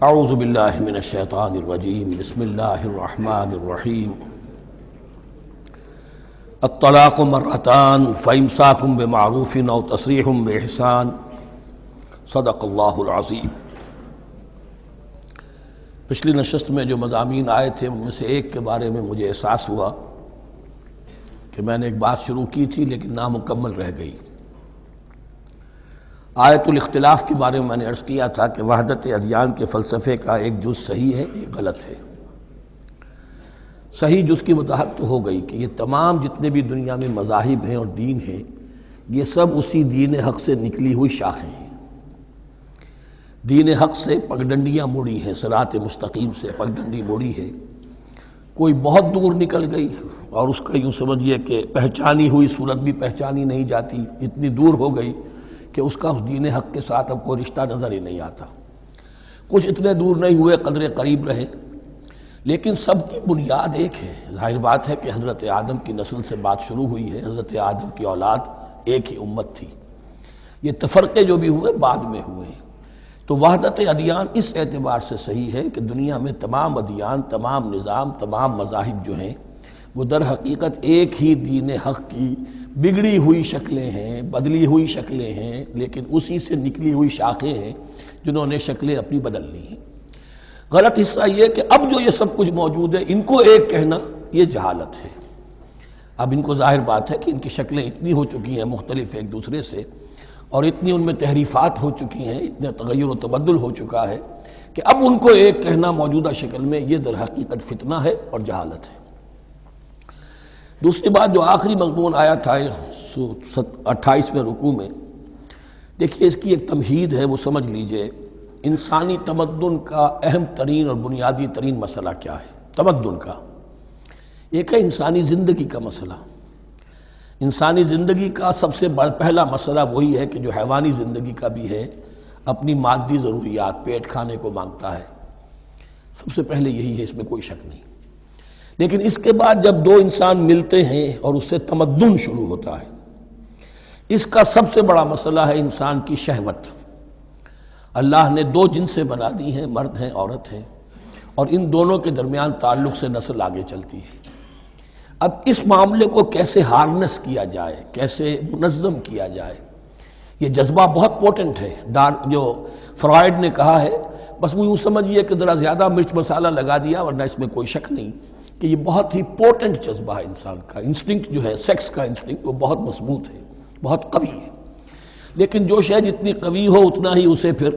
اعوذ باللہ من الشیطان الرجیم بسم اللہ الرحمن الرحیم الطلاق مرتان فامساک بمعروف او تسریح باحسان صدق اللہ العظیم۔ پچھلی نشست میں جو مضامین آئے تھے ان میں سے ایک کے بارے میں مجھے احساس ہوا کہ میں نے ایک بات شروع کی تھی لیکن نامکمل رہ گئی۔ آیت الاختلاف کے بارے میں نے عرض کیا تھا کہ وحدت ادیان کے فلسفے کا ایک جز صحیح ہے، ایک غلط ہے۔ صحیح جز کی وضاحت تو ہو گئی کہ یہ تمام جتنے بھی دنیا میں مذاہب ہیں اور دین ہیں یہ سب اسی دین حق سے نکلی ہوئی شاخیں ہیں۔ دین حق سے پگڈنڈیاں مڑی ہیں، صراط مستقیم سے پگڈنڈی مڑی ہے، کوئی بہت دور نکل گئی اور اس کا یوں سمجھیے کہ پہچانی ہوئی صورت بھی پہچانی نہیں جاتی، اتنی دور ہو گئی کہ اس کا اس دین حق کے ساتھ اب کوئی رشتہ نظر ہی نہیں آتا۔ کچھ اتنے دور نہیں ہوئے، قدرے قریب رہے، لیکن سب کی بنیاد ایک ہے۔ ظاہر بات ہے کہ حضرت آدم کی نسل سے بات شروع ہوئی ہے، حضرت آدم کی اولاد ایک ہی امت تھی۔ یہ تفرقے جو بھی ہوئے بعد میں ہوئے ہیں۔ تو وحدت ادیان اس اعتبار سے صحیح ہے کہ دنیا میں تمام ادیان، تمام نظام، تمام مذاہب جو ہیں وہ در حقیقت ایک ہی دین حق کی بگڑی ہوئی شکلیں ہیں، بدلی ہوئی شکلیں ہیں، لیکن اسی سے نکلی ہوئی شاخیں ہیں جنہوں نے شکلیں اپنی بدل لی ہیں۔ غلط حصہ یہ کہ اب جو یہ سب کچھ موجود ہے ان کو ایک کہنا یہ جہالت ہے۔ اب ان کو ظاہر بات ہے کہ ان کی شکلیں اتنی ہو چکی ہیں مختلف ایک دوسرے سے، اور اتنی ان میں تحریفات ہو چکی ہیں، اتنا تغیر و تبدل ہو چکا ہے کہ اب ان کو ایک کہنا موجودہ شکل میں یہ در حقیقت فتنہ ہے اور جہالت ہے۔ دوسری بات جو آخری مضمون آیا تھا 28ویں رکوع میں، دیکھیے اس کی ایک تمہید ہے، وہ سمجھ لیجئے۔ انسانی تمدن کا اہم ترین اور بنیادی ترین مسئلہ کیا ہے تمدن کا؟ ایک ہے انسانی زندگی کا مسئلہ۔ انسانی زندگی کا سب سے پہلا مسئلہ وہی ہے کہ جو حیوانی زندگی کا بھی ہے، اپنی مادی ضروریات، پیٹ کھانے کو مانگتا ہے، سب سے پہلے یہی ہے، اس میں کوئی شک نہیں۔ لیکن اس کے بعد جب دو انسان ملتے ہیں اور اس سے تمدن شروع ہوتا ہے، اس کا سب سے بڑا مسئلہ ہے انسان کی شہوت۔ اللہ نے دو جنسیں بنا دی ہیں، مرد ہیں، عورت ہیں، اور ان دونوں کے درمیان تعلق سے نسل آگے چلتی ہے۔ اب اس معاملے کو کیسے ہارنس کیا جائے، کیسے منظم کیا جائے، یہ جذبہ بہت پوٹنٹ ہے۔ جو فرائڈ نے کہا ہے، بس وہ یوں سمجھیے کہ ذرا زیادہ مرچ مسالہ لگا دیا، ورنہ اس میں کوئی شک نہیں کہ یہ بہت ہی پوٹنٹ جذبہ ہے انسان کا۔ انسٹنکٹ جو ہے، سیکس کا انسٹنکٹ، وہ بہت مضبوط ہے، بہت قوی ہے۔ لیکن جو شے جتنی قوی ہو اتنا ہی اسے پھر،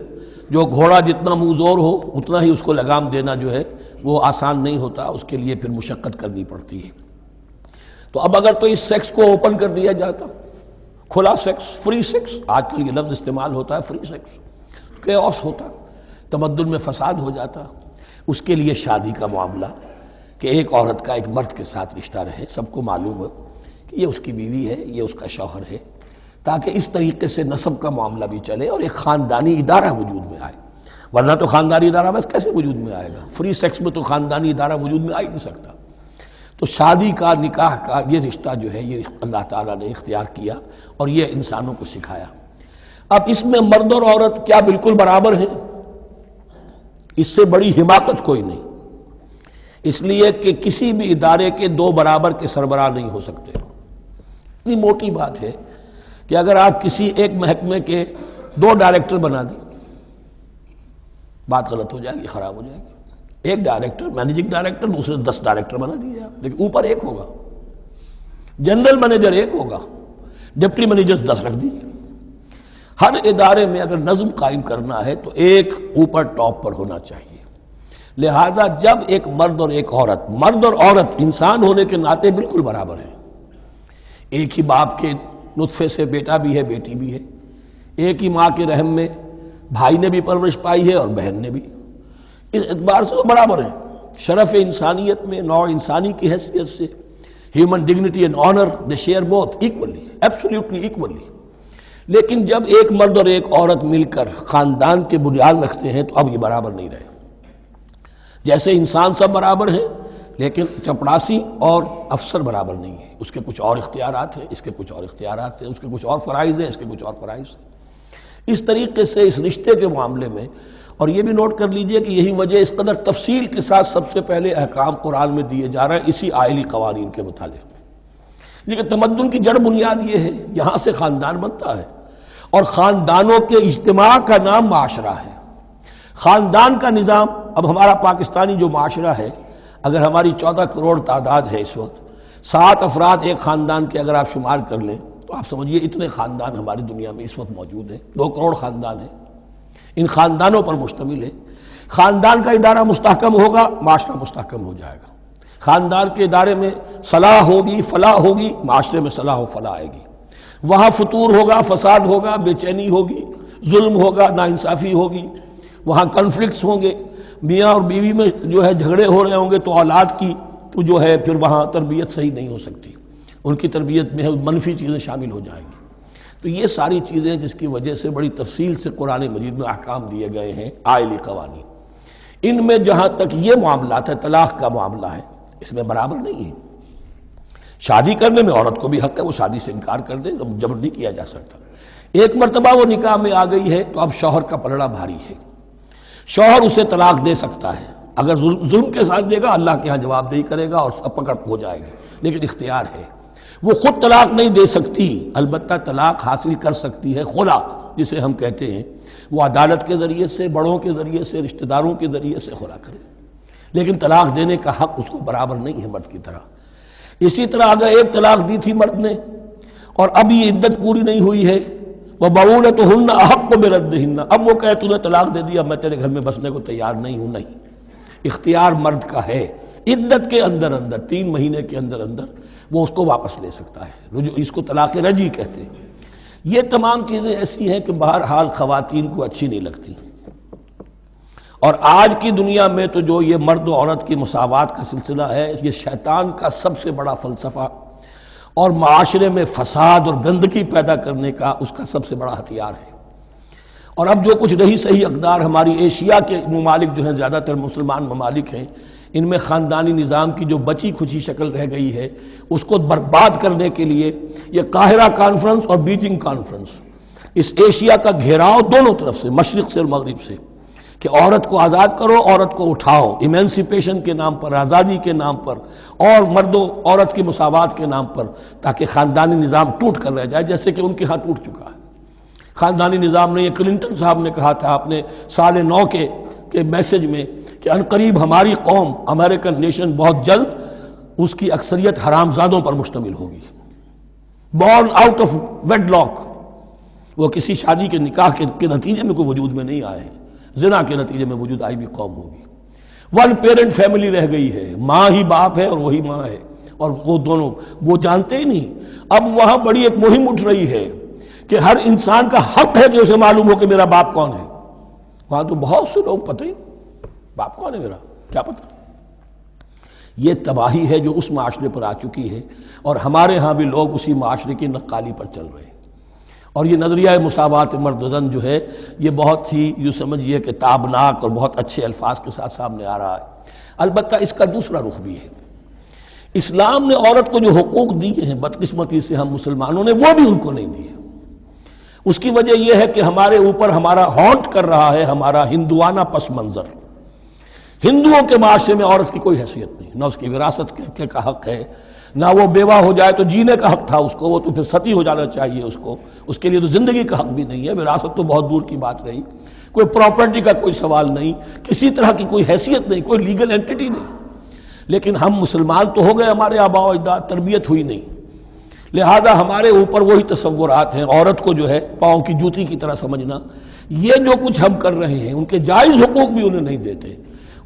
جو گھوڑا جتنا منہ زور ہو اتنا ہی اس کو لگام دینا جو ہے وہ آسان نہیں ہوتا، اس کے لیے پھر مشقت کرنی پڑتی ہے۔ تو اب اگر تو اس سیکس کو اوپن کر دیا جاتا، کھلا سیکس، فری سیکس، آج کل یہ لفظ استعمال ہوتا ہے، فری سیکس، کیوس ہوتا، تمدن میں فساد ہو جاتا۔ اس کے لیے شادی کا معاملہ کہ ایک عورت کا ایک مرد کے ساتھ رشتہ رہے، سب کو معلوم ہو کہ یہ اس کی بیوی ہے، یہ اس کا شوہر ہے، تاکہ اس طریقے سے نسب کا معاملہ بھی چلے اور ایک خاندانی ادارہ وجود میں آئے۔ ورنہ تو خاندانی ادارہ بس کیسے وجود میں آئے گا؟ فری سیکس میں تو خاندانی ادارہ وجود میں آ ہی نہیں سکتا۔ تو شادی کا، نکاح کا یہ رشتہ جو ہے یہ اللہ تعالیٰ نے اختیار کیا اور یہ انسانوں کو سکھایا۔ اب اس میں مرد اور عورت کیا بالکل برابر ہیں؟ اس سے بڑی حماقت کوئی نہیں، اس لیے کہ کسی بھی ادارے کے دو برابر کے سربراہ نہیں ہو سکتے۔ اتنی موٹی بات ہے کہ اگر آپ کسی ایک محکمے کے دو ڈائریکٹر بنا دیں، بات غلط ہو جائے گی، خراب ہو جائے گی۔ ایک ڈائریکٹر، مینیجنگ ڈائریکٹر، دوسرے 10 ڈائریکٹر بنا دیجیے آپ، لیکن اوپر ایک ہوگا، جنرل مینیجر ایک ہوگا، ڈپٹی مینیجر 10 رکھ دیجیے۔ ہر ادارے میں اگر نظم قائم کرنا ہے تو ایک اوپر ٹاپ پر ہونا چاہیے۔ لہذا جب ایک مرد اور ایک عورت، مرد اور عورت انسان ہونے کے ناطے بالکل برابر ہیں، ایک ہی باپ کے نطفے سے بیٹا بھی ہے، بیٹی بھی ہے، ایک ہی ماں کے رحم میں بھائی نے بھی پرورش پائی ہے اور بہن نے بھی، اس اعتبار سے وہ برابر ہیں۔ شرف انسانیت میں، نوع انسانی کی حیثیت سے، human dignity and honour, they share both equally, absolutely equally. لیکن جب ایک مرد اور ایک عورت مل کر خاندان کے بنیاد رکھتے ہیں تو اب یہ برابر نہیں رہے۔ جیسے انسان سب برابر ہیں، لیکن چپڑاسی اور افسر برابر نہیں ہے، اس کے کچھ اور اختیارات ہیں، اس کے کچھ اور اختیارات ہیں، اس کے کچھ اور فرائض ہیں، اس کے کچھ اور فرائض ہیں۔ اس طریقے سے اس رشتے کے معاملے میں اور یہ بھی نوٹ کر لیجئے کہ یہی وجہ اس قدر تفصیل کے ساتھ سب سے پہلے احکام قرآن میں دیے جا رہے ہیں اسی آئلی قوانین کے متعلق. لیکن تمدن کی جڑ بنیاد یہ ہے، یہاں سے خاندان بنتا ہے، اور خاندانوں کے اجتماع کا نام معاشرہ ہے. خاندان کا نظام، اب ہمارا پاکستانی جو معاشرہ ہے، اگر ہماری 14 کروڑ تعداد ہے اس وقت، 7 افراد ایک خاندان کے اگر آپ شمار کر لیں تو آپ سمجھیے اتنے خاندان ہماری دنیا میں اس وقت موجود ہیں. 2 کروڑ خاندان ہیں، ان خاندانوں پر مشتمل ہے. خاندان کا ادارہ مستحکم ہوگا، معاشرہ مستحکم ہو جائے گا. خاندان کے ادارے میں صلاح ہوگی، فلاح ہوگی، معاشرے میں صلاح و فلاح آئے گی. وہاں فتور ہوگا، فساد ہوگا، بے چینی ہوگی، ظلم ہوگا، ناانصافی ہوگی، وہاں کنفلکٹس ہوں گے، میاں اور بیوی میں جو ہے جھگڑے ہو رہے ہوں گے، تو اولاد کی تو جو ہے پھر وہاں تربیت صحیح نہیں ہو سکتی، ان کی تربیت میں منفی چیزیں شامل ہو جائیں گی. تو یہ ساری چیزیں جس کی وجہ سے بڑی تفصیل سے قرآن مجید میں احکام دیے گئے ہیں آئلی قوانین. ان میں جہاں تک یہ معاملات ہے، طلاق کا معاملہ ہے، اس میں برابر نہیں ہے. شادی کرنے میں عورت کو بھی حق ہے، وہ شادی سے انکار کر دے، جبر نہیں کیا جا سکتا. ایک مرتبہ وہ نکاح میں آ گئی ہے تو اب شوہر کا پلڑا بھاری ہے. شوہر اسے طلاق دے سکتا ہے، اگر ظلم کے ساتھ دے گا اللہ کے ہاں جواب دہی کرے گا اور سب پکڑ ہو جائے گی، لیکن اختیار ہے. وہ خود طلاق نہیں دے سکتی، البتہ طلاق حاصل کر سکتی ہے خلا جسے ہم کہتے ہیں. وہ عدالت کے ذریعے سے، بڑوں کے ذریعے سے، رشتہ داروں کے ذریعے سے خلا کرے، لیکن طلاق دینے کا حق اس کو برابر نہیں ہے مرد کی طرح. اسی طرح اگر ایک طلاق دی تھی مرد نے اور اب یہ عدت پوری نہیں ہوئی ہے، وَبَعُولَتُهُنَّ أَحَقُّ بِرَدِّهِنَّ، اب وہ کہے تو نے طلاق دے دیا، میں تیرے گھر میں بسنے کو تیار نہیں ہوں، نہیں، اختیار مرد کا ہے. عدت کے اندر 3 مہینے کے اندر وہ اس کو واپس لے سکتا ہے، اس کو طلاق رجعی کہتے ہیں. یہ تمام چیزیں ایسی ہیں کہ بہرحال خواتین کو اچھی نہیں لگتی. اور آج کی دنیا میں تو جو یہ مرد و عورت کی مساوات کا سلسلہ ہے، یہ شیطان کا سب سے بڑا فلسفہ اور معاشرے میں فساد اور گندگی پیدا کرنے کا اس کا سب سے بڑا ہتھیار ہے. اور اب جو کچھ رہی صحیح اقدار ہماری ایشیا کے ممالک جو ہیں، زیادہ تر مسلمان ممالک ہیں، ان میں خاندانی نظام کی جو بچی کھچی شکل رہ گئی ہے اس کو برباد کرنے کے لیے یہ قاہرہ کانفرنس اور بیجنگ کانفرنس، اس ایشیا کا گھیراؤ دونوں طرف سے، مشرق سے اور مغرب سے، کہ عورت کو آزاد کرو، عورت کو اٹھاؤ، ایمینسیپیشن کے نام پر، آزادی کے نام پر، اور مرد و عورت کی مساوات کے نام پر، تاکہ خاندانی نظام ٹوٹ کر رہ جائے جیسے کہ ان کے ہاں ٹوٹ چکا ہے. خاندانی نظام نے، یہ کلنٹن صاحب نے کہا تھا اپنے سال 9 کے میسج میں کہ عنقریب ہماری قوم، امریکن نیشن، بہت جلد اس کی اکثریت حرامزادوں پر مشتمل ہوگی، بورن آؤٹ آف ویڈ لاک، وہ کسی شادی کے نکاح کے نتیجے میں کوئی وجود میں نہیں آئے ہیں، زنا کے نتیجے میں وجود آئی بھی قوم ہوگی. 1 پیرنٹ فیملی رہ گئی ہے، ماں ہی باپ ہے اور وہی ماں ہے، اور وہ دونوں وہ جانتے ہی نہیں. اب وہاں بڑی ایک مہم اٹھ رہی ہے کہ ہر انسان کا حق ہے کہ اسے معلوم ہو کہ میرا باپ کون ہے. وہاں تو بہت سے لوگ پتہ ہی باپ کون ہے میرا، کیا پتہ. یہ تباہی ہے جو اس معاشرے پر آ چکی ہے، اور ہمارے ہاں بھی لوگ اسی معاشرے کی نقالی پر چل رہے ہیں. اور یہ نظریہ مساوات مرد و زن جو ہے، یہ بہت ہی یوں سمجھیے کہ تابناک اور بہت اچھے الفاظ کے ساتھ سامنے آ رہا ہے. البتہ اس کا دوسرا رخ بھی ہے. اسلام نے عورت کو جو حقوق دیے ہیں بدقسمتی سے ہم مسلمانوں نے وہ بھی ان کو نہیں دیے. اس کی وجہ یہ ہے کہ ہمارے اوپر ہمارا ہانٹ کر رہا ہے ہمارا ہندوانہ پس منظر. ہندوؤں کے معاشرے میں عورت کی کوئی حیثیت نہیں، نہ اس کی وراثت کا حق ہے، نہ وہ بیوہ ہو جائے تو جینے کا حق تھا اس کو، وہ تو پھر ستی ہو جانا چاہیے اس کو، اس کے لیے تو زندگی کا حق بھی نہیں ہے، وراثت تو بہت دور کی بات رہی، کوئی پراپرٹی کا کوئی سوال نہیں، کسی طرح کی کوئی حیثیت نہیں، کوئی لیگل اینٹیٹی نہیں. لیکن ہم مسلمان تو ہو گئے، ہمارے آباء و اجداد، تربیت ہوئی نہیں، لہذا ہمارے اوپر وہی تصورات ہیں. عورت کو جو ہے پاؤں کی جوتی کی طرح سمجھنا، یہ جو کچھ ہم کر رہے ہیں ان کے جائز حقوق بھی انہیں نہیں دیتے.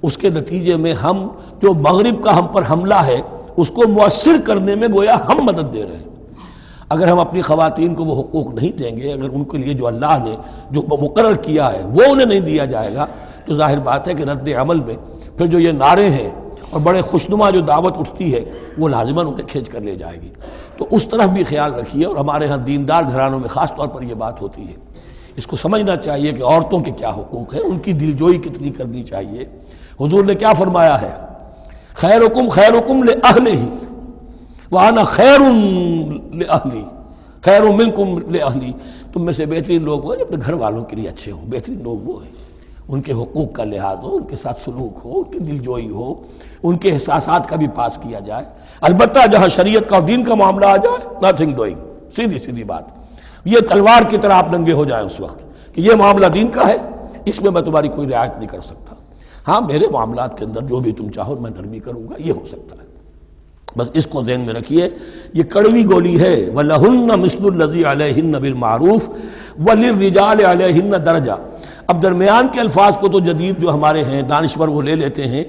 اس کے نتیجے میں ہم جو مغرب کا ہم پر حملہ ہے اس کو مؤثر کرنے میں گویا ہم مدد دے رہے ہیں. اگر ہم اپنی خواتین کو وہ حقوق نہیں دیں گے، اگر ان کے لیے جو اللہ نے جو مقرر کیا ہے وہ انہیں نہیں دیا جائے گا، تو ظاہر بات ہے کہ رد عمل میں پھر جو یہ نعرے ہیں اور بڑے خوشنما جو دعوت اٹھتی ہے وہ لازماً انہیں کھینچ کر لے جائے گی. تو اس طرف بھی خیال رکھیے. اور ہمارے ہاں دیندار گھرانوں میں خاص طور پر یہ بات ہوتی ہے، اس کو سمجھنا چاہیے کہ عورتوں کے کیا حقوق ہیں، ان کی دلجوئی کتنی کرنی چاہیے. حضور نے کیا فرمایا ہے؟ خیرکم خیرکم لأہلہ وانا خیر لأہلی، خیر منکم لأہلی. تم میں سے بہترین لوگ وہ جو اپنے گھر والوں کے لیے اچھے ہوں، بہترین لوگ وہ ہیں. ان کے حقوق کا لحاظ ہو، ان کے ساتھ سلوک ہو، ان کی دلجوئی ہو، ان کے احساسات کا بھی پاس کیا جائے۔ البتہ جہاں شریعت کا اور دین کا معاملہ آ جائے، نتھنگ ڈوئنگ، سیدھی سیدھی بات، یہ تلوار کی طرح آپ ننگے ہو جائیں اس وقت کہ یہ معاملہ دین کا ہے، اس میں میں تمہاری کوئی رعایت نہیں کر سکتا۔ ہاں میرے معاملات کے اندر جو بھی تم چاہو میں نرمی کروں گا، یہ ہو سکتا ہے۔ بس اس کو ذہن میں رکھیے، یہ کڑوی گولی ہے۔ وَلَهُنَّ مِثْلُ الَّذِي عَلَيْهِنَّ بِالْمَعْرُوفِ وَلِلرِّجَالِ عَلَيْهِنَّ دَرَجَةٌ۔ اب درمیان کے الفاظ کو تو جدید جو ہمارے ہیں دانشور وہ لے لیتے ہیں،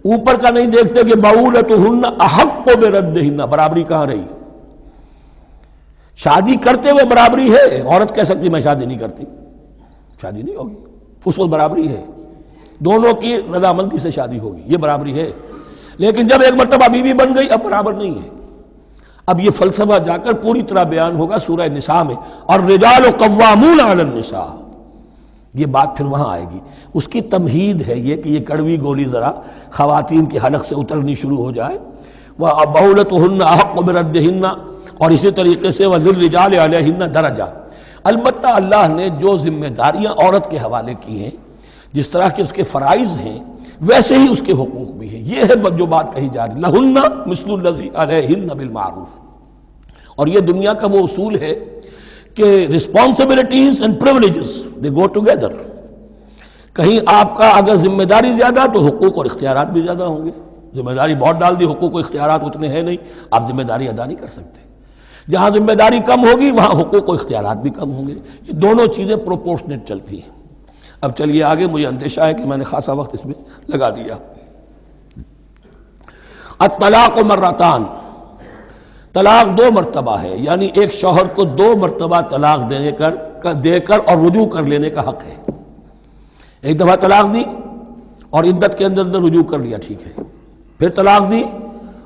اوپر کا نہیں دیکھتے کہ بَعُولَتُهُنَّ أَحَقُّ بِرَدِّهِنَّ، برابری کہاں رہی؟ شادی کرتے ہوئے برابری ہے، عورت کہہ سکتی میں شادی نہیں کرتی، شادی نہیں ہوگی، اس وقت برابری ہے، دونوں کی رضامندی سے شادی ہوگی، یہ برابری ہے۔ لیکن جب ایک مرتبہ بیوی بن گئی اب برابر نہیں ہے۔ اب یہ فلسفہ جا کر پوری طرح بیان ہوگا سورہ نساء میں، اور رجال قوامون علی النساء، یہ بات پھر وہاں آئے گی۔ اس کی تمہید ہے یہ کہ یہ کڑوی گولی ذرا خواتین کے حلق سے اترنی شروع ہو جائے۔ وَبَعُولَتُهُنَّ أَحَقُّ بِرَدِّهِنَّ، اور اسی طریقے سے وَلِلرِّجَالِ عَلَيْهِنَّ دَرَجَةٌ۔ البتہ اللہ نے جو ذمہ داریاں عورت کے حوالے کی ہیں، جس طرح کے اس کے فرائض ہیں ویسے ہی اس کے حقوق بھی ہیں، یہ ہے جو بات کہی جا رہی، لَهُنَّ مِثْلُ الَّذِي عَلَيْهِنَّ بِالْمَعْرُوفِ۔ اور یہ دنیا کا وہ اصول ہے کہ responsibilities and privileges they go together۔ کہیں آپ کا اگر ذمہ داری زیادہ تو حقوق اور اختیارات بھی زیادہ ہوں گے، ذمہ داری بہت ڈال دی، حقوق و اختیارات اتنے ہیں نہیں، آپ ذمہ داری ادا نہیں کر سکتے۔ جہاں ذمہ داری کم ہوگی وہاں حقوق و اختیارات بھی کم ہوں گے، یہ دونوں چیزیں پروپورشنیٹ چلتی ہیں۔ اب چلیے آگے، مجھے اندیشہ ہے کہ میں نے خاصا وقت اس میں لگا دیا۔ الطلاق مرتان، طلاق دو مرتبہ ہے، یعنی ایک شوہر کو دو مرتبہ طلاق دے کر اور رجوع کر لینے کا حق ہے۔ ایک دفعہ طلاق دی اور عدت کے اندر رجوع کر لیا، ٹھیک ہے، پھر طلاق دی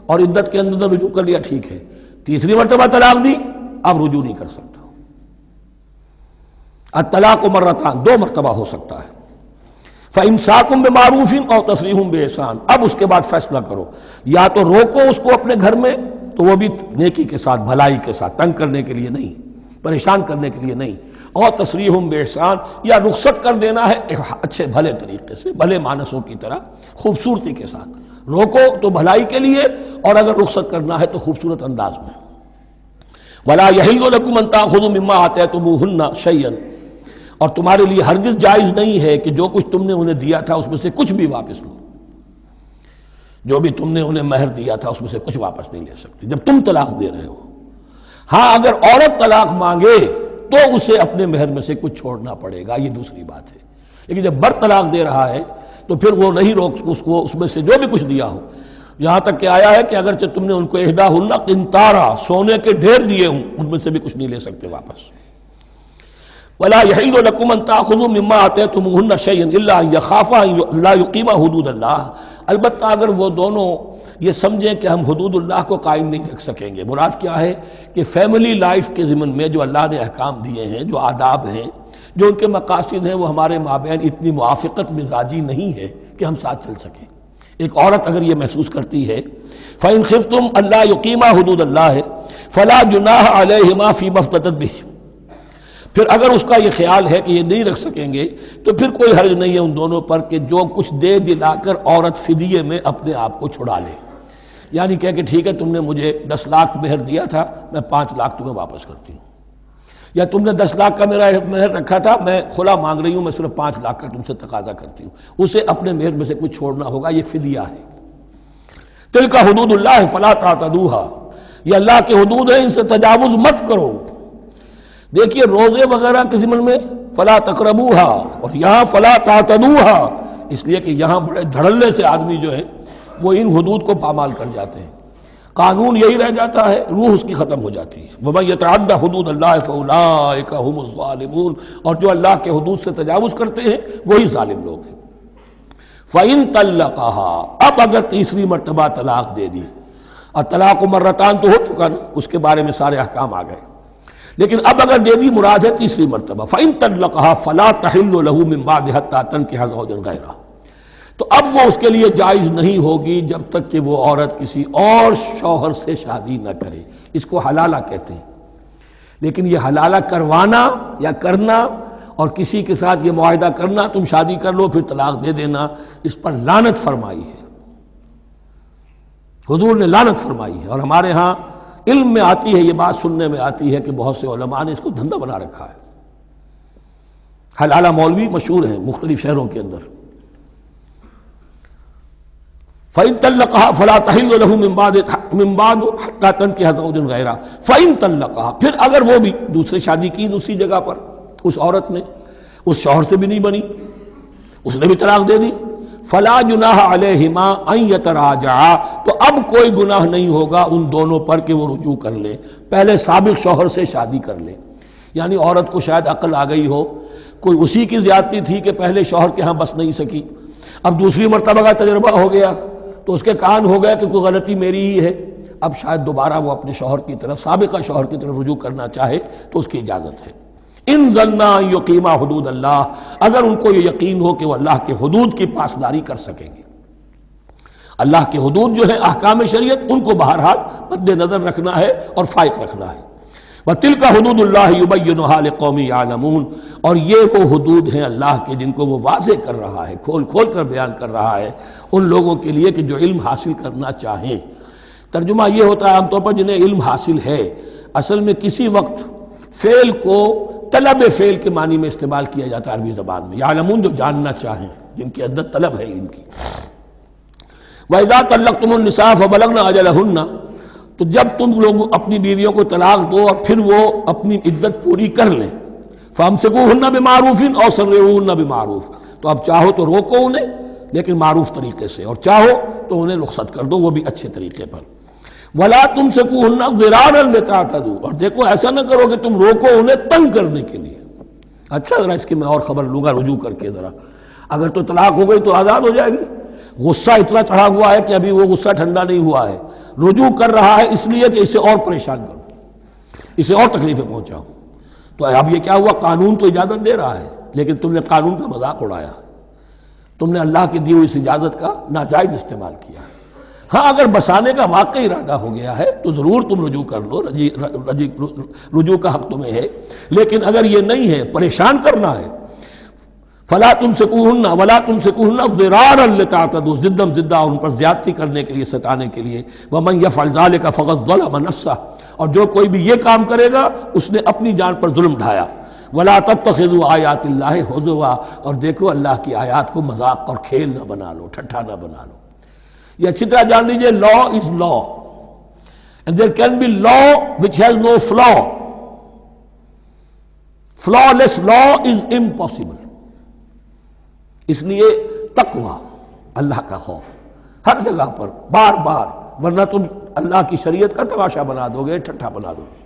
اور عدت کے اندر رجوع کر لیا، ٹھیک ہے، تیسری مرتبہ طلاق دی اب رجوع نہیں کر سکتا۔ الطلاق مرتان، دو مرتبہ ہو سکتا ہے۔ فَإِمْسَاكٌ بِمَعْرُوفٍ أَوْ تَسْرِيحٌ بِإِحْسَانٍ، اب اس کے بعد فیصلہ کرو، یا تو روکو اس کو اپنے گھر میں تو وہ بھی نیکی کے ساتھ، بھلائی کے ساتھ، تنگ کرنے کے لیے نہیں، پریشان کرنے کے لیے نہیں، اور تسریح بِإِحْسَان، یا رخصت کر دینا ہے ایک اچھے بھلے طریقے سے، بھلے مانسوں کی طرح خوبصورتی کے ساتھ، روکو تو بھلائی کے لیے، اور اگر رخصت کرنا ہے تو خوبصورت انداز میں۔ وَلَا يَحِلُّ لَكُمْ أَن تَأْخُذُوا مِمَّا آتَيْتُمُوهُنَّ شَيْئًا، اور تمہارے لیے ہرگز جائز نہیں ہے کہ جو کچھ تم نے انہیں دیا تھا اس میں سے کچھ بھی واپس لو، جو بھی تم نے انہیں مہر دیا تھا اس میں سے کچھ واپس نہیں لے سکتی جب تم طلاق دے رہے ہو۔ ہاں اگر عورت طلاق مانگے تو اسے اپنے مہر میں سے کچھ چھوڑنا پڑے گا، یہ دوسری بات ہے، لیکن جب بر طلاق دے رہا ہے تو پھر وہ نہیں روک اس کو اس میں سے جو بھی کچھ دیا ہو، یہاں تک کہ آیا ہے کہ اگرچہ تم نے ان کو احداہن قنطارا، سونے کے ڈھیر دیے ہوں، ان میں سے بھی کچھ نہیں لے سکتے واپس۔ وَلَا يَحِلُّ لَكُمْ أَن تَأْخُذُوا مِمَّا آتَيْتُمُوهُنَّ شَيْئًا إِلَّا أَن يَخَافَا أَن لَا يُقِيمَا حُدُودَ اللَّهِ، البتہ اگر وہ دونوں یہ سمجھیں کہ ہم حدود اللہ کو قائم نہیں رکھ سکیں گے، مراد کیا ہے کہ فیملی لائف کے ضمن میں جو اللہ نے احکام دیے ہیں، جو آداب ہیں، جو ان کے مقاصد ہیں، وہ ہمارے مابین اتنی موافقت مزاجی نہیں ہے کہ ہم ساتھ چل سکیں۔ ایک عورت اگر یہ محسوس کرتی ہے فَإِنْ خِفْتُمْ أَلَّا يُقِيمَا حُدُودَ اللَّهِ فَلَا جُنَاحَ عَلَيْهِمَا فِي مَا افْتَدَتْ بِهِ، پھر اگر اس کا یہ خیال ہے کہ یہ نہیں رکھ سکیں گے تو پھر کوئی حرج نہیں ہے ان دونوں پر کہ جو کچھ دے دلا کر عورت فدیے میں اپنے آپ کو چھڑا لے، یعنی کہہ کہ ٹھیک ہے تم نے مجھے 10 لاکھ مہر دیا تھا، میں 5 لاکھ تمہیں واپس کرتی ہوں، یا تم نے 10 لاکھ کا میرا مہر رکھا تھا، میں خلا مانگ رہی ہوں، میں صرف 5 لاکھ کا تم سے تقاضا کرتی ہوں، اسے اپنے مہر میں سے کچھ چھوڑنا ہوگا، یہ فدیہ ہے۔ تلک حدود اللہ فلا تعتدوها، یہ اللہ کے حدود ہیں، ان سے تجاوز مت کرو۔ دیکھیے روزے وغیرہ کے ضمن میں فلا تقربوها، اور یہاں فلا تعتدوها، اس لیے کہ یہاں بڑے دھڑلے سے آدمی جو ہے وہ ان حدود کو پامال کر جاتے ہیں، قانون یہی رہ جاتا ہے، روح اس کی ختم ہو جاتی ہے۔ وَمَن يَتَعَدَّ حُدُودَ اللَّهِ فَأُولَٰئِكَ هُمُ الظَّالِمُونَ، اور جو اللہ کے حدود سے تجاوز کرتے ہیں وہی ظالم لوگ ہیں۔ فَإِن طَلَّقَهَا، اب اگر تیسری مرتبہ طلاق دے دی، الطلاق مرتان تو ہو چکا نا، اس کے بارے میں سارے احکام آ گئے، لیکن اب اگر دے دی مراد ہے تیسری مرتبہ، فَإِن طَلَّقَهَا فَلَا تَحِلُّ لَهُ مِن بَعْدِ حَتَّىٰ تَنكِحَ زَوْجًا غَيْرَهُ، تو اب وہ اس کے لیے جائز نہیں ہوگی جب تک کہ وہ عورت کسی اور شوہر سے شادی نہ کرے، اس کو حلالہ کہتے ہیں۔ لیکن یہ حلالہ کروانا یا کرنا اور کسی کے ساتھ یہ معاہدہ کرنا تم شادی کر لو پھر طلاق دے دینا، اس پر لعنت فرمائی ہے، حضور نے لعنت فرمائی ہے۔ اور ہمارے ہاں علم میں آتی ہے، یہ بات سننے میں آتی ہے کہ بہت سے علماء نے اس کو دھندا بنا رکھا ہے۔ حلالہ مولوی مشہور ہیں مختلف شہروں کے اندر، فَإِن طَلَّقَهَا فَلَا تَحِلُّ لَهُ مِن بَعْدُ حَتَّى تَنكِحَ زَوْجًا غَيْرَهُ فَإِن طَلَّقَهَا، پھر اگر وہ بھی دوسرے شادی کی دوسری جگہ پر، اس عورت نے اس شوہر سے بھی نہیں بنی، اس نے بھی طلاق دے دی، فَلَا جُنَاحَ عَلَيْهِمَا أَن يَتَرَاجَعَا، تو اب کوئی گناہ نہیں ہوگا ان دونوں پر کہ وہ رجوع کر لیں، پہلے سابق شوہر سے شادی کر لیں۔ یعنی عورت کو شاید عقل آ گئی ہو، کوئی اسی کی زیادتی تھی کہ پہلے شوہر کے ہاں بس نہیں سکی، اب دوسری مرتبہ کا تجربہ ہو گیا تو اس کے کان ہو گیا کہ کوئی غلطی میری ہی ہے، اب شاید دوبارہ وہ اپنے شوہر کی طرف، سابقہ شوہر کی طرف رجوع کرنا چاہے تو اس کی اجازت ہے۔ ان ظنا یقیما حدود اللہ، اگر ان کو یہ یقین ہو کہ وہ اللہ کے حدود کی پاسداری کر سکیں گے۔ اللہ کے حدود جو ہیں احکام شریعت، ان کو بہرحال مد نظر رکھنا ہے اور فائق رکھنا ہے۔ وَتِلْكَ حُدُودُ اللَّهِ يُبَيِّنُهَا لِقَوْمٍ يَعْلَمُونَ، اور یہ وہ حدود ہیں اللہ کے جن کو وہ واضح کر رہا ہے، کھول کھول کر بیان کر رہا ہے ان لوگوں کے لیے کہ جو علم حاصل کرنا چاہیں۔ ترجمہ یہ ہوتا ہے عام طور پر جنہیں علم حاصل ہے، اصل میں کسی وقت فعل کو طلب فعل کے معنی میں استعمال کیا جاتا ہے عربی زبان میں، یعلمون جو جاننا چاہیں، جن کے اندر طلب ہے علم کی۔ وَإِذَا طَلَّقْتُمُ النِّسَاءَ فَبَلَغْنَ أَجَلَهُنَّ، تو جب تم لوگ اپنی بیویوں کو طلاق دو اور پھر وہ اپنی عدت پوری کر لیں، فَأَمْسِكُوهُنَّ بِمَعْرُوفٍ أَوْ سَرِّحُوهُنَّ بِمَعْرُوفٍ، تو اب چاہو تو روکو انہیں لیکن معروف طریقے سے، اور چاہو تو انہیں رخصت کر دو وہ بھی اچھے طریقے پر۔ وَلَا تُمْسِكُوهُنَّ ضِرَارًا لِتَعْتَدُوا، اور دیکھو ایسا نہ کرو کہ تم روکو انہیں تنگ کرنے کے لیے۔ اچھا ذرا اس کی میں اور خبر لوں گا رجوع کر کے، ذرا اگر تو طلاق ہو گئی تو آزاد ہو جائے گی، غصہ اتنا چڑھا ہوا ہے کہ ابھی وہ غصہ ٹھنڈا نہیں ہوا ہے، رجوع کر رہا ہے اس لیے کہ اسے اور پریشان کروں، اسے اور تکلیفیں پہنچاؤں۔ تو اب یہ کیا ہوا، قانون تو اجازت دے رہا ہے لیکن تم نے قانون کا مذاق اڑایا، تم نے اللہ کی دی ہوئی اس اجازت کا ناجائز استعمال کیا۔ ہاں اگر بسانے کا واقعی ارادہ ہو گیا ہے تو ضرور تم رجوع کر لو، رجوع کا حق تمہیں ہے، لیکن اگر یہ نہیں ہے، پریشان کرنا ہے، فلا تمسکوہن ولا تمسکوہن ضرارا لتعتدوا، ضدم ضدہ ان پر زیادتی کرنے کے لیے، ستانے کے لیے۔ ومن یفعل ذلک فقد ظلم نفسہ، اور جو کوئی بھی یہ کام کرے گا اس نے اپنی جان پر ظلم ڈھایا۔ ولا تتخذوا آیات اللہ ہزوا، اور دیکھو اللہ کی آیات کو مذاق اور کھیل نہ بنا لو، ٹھٹھا نہ بنا لو۔ یہ اچھی طرح جان لیجئے، لا از لا and there can be law which has no flaw. Flawless law is impossible. اس لیے تقوی، اللہ کا خوف ہر جگہ پر بار بار، ورنہ تم اللہ کی شریعت کا تماشا بنا دو گے، ٹھٹھا بنا دو گے۔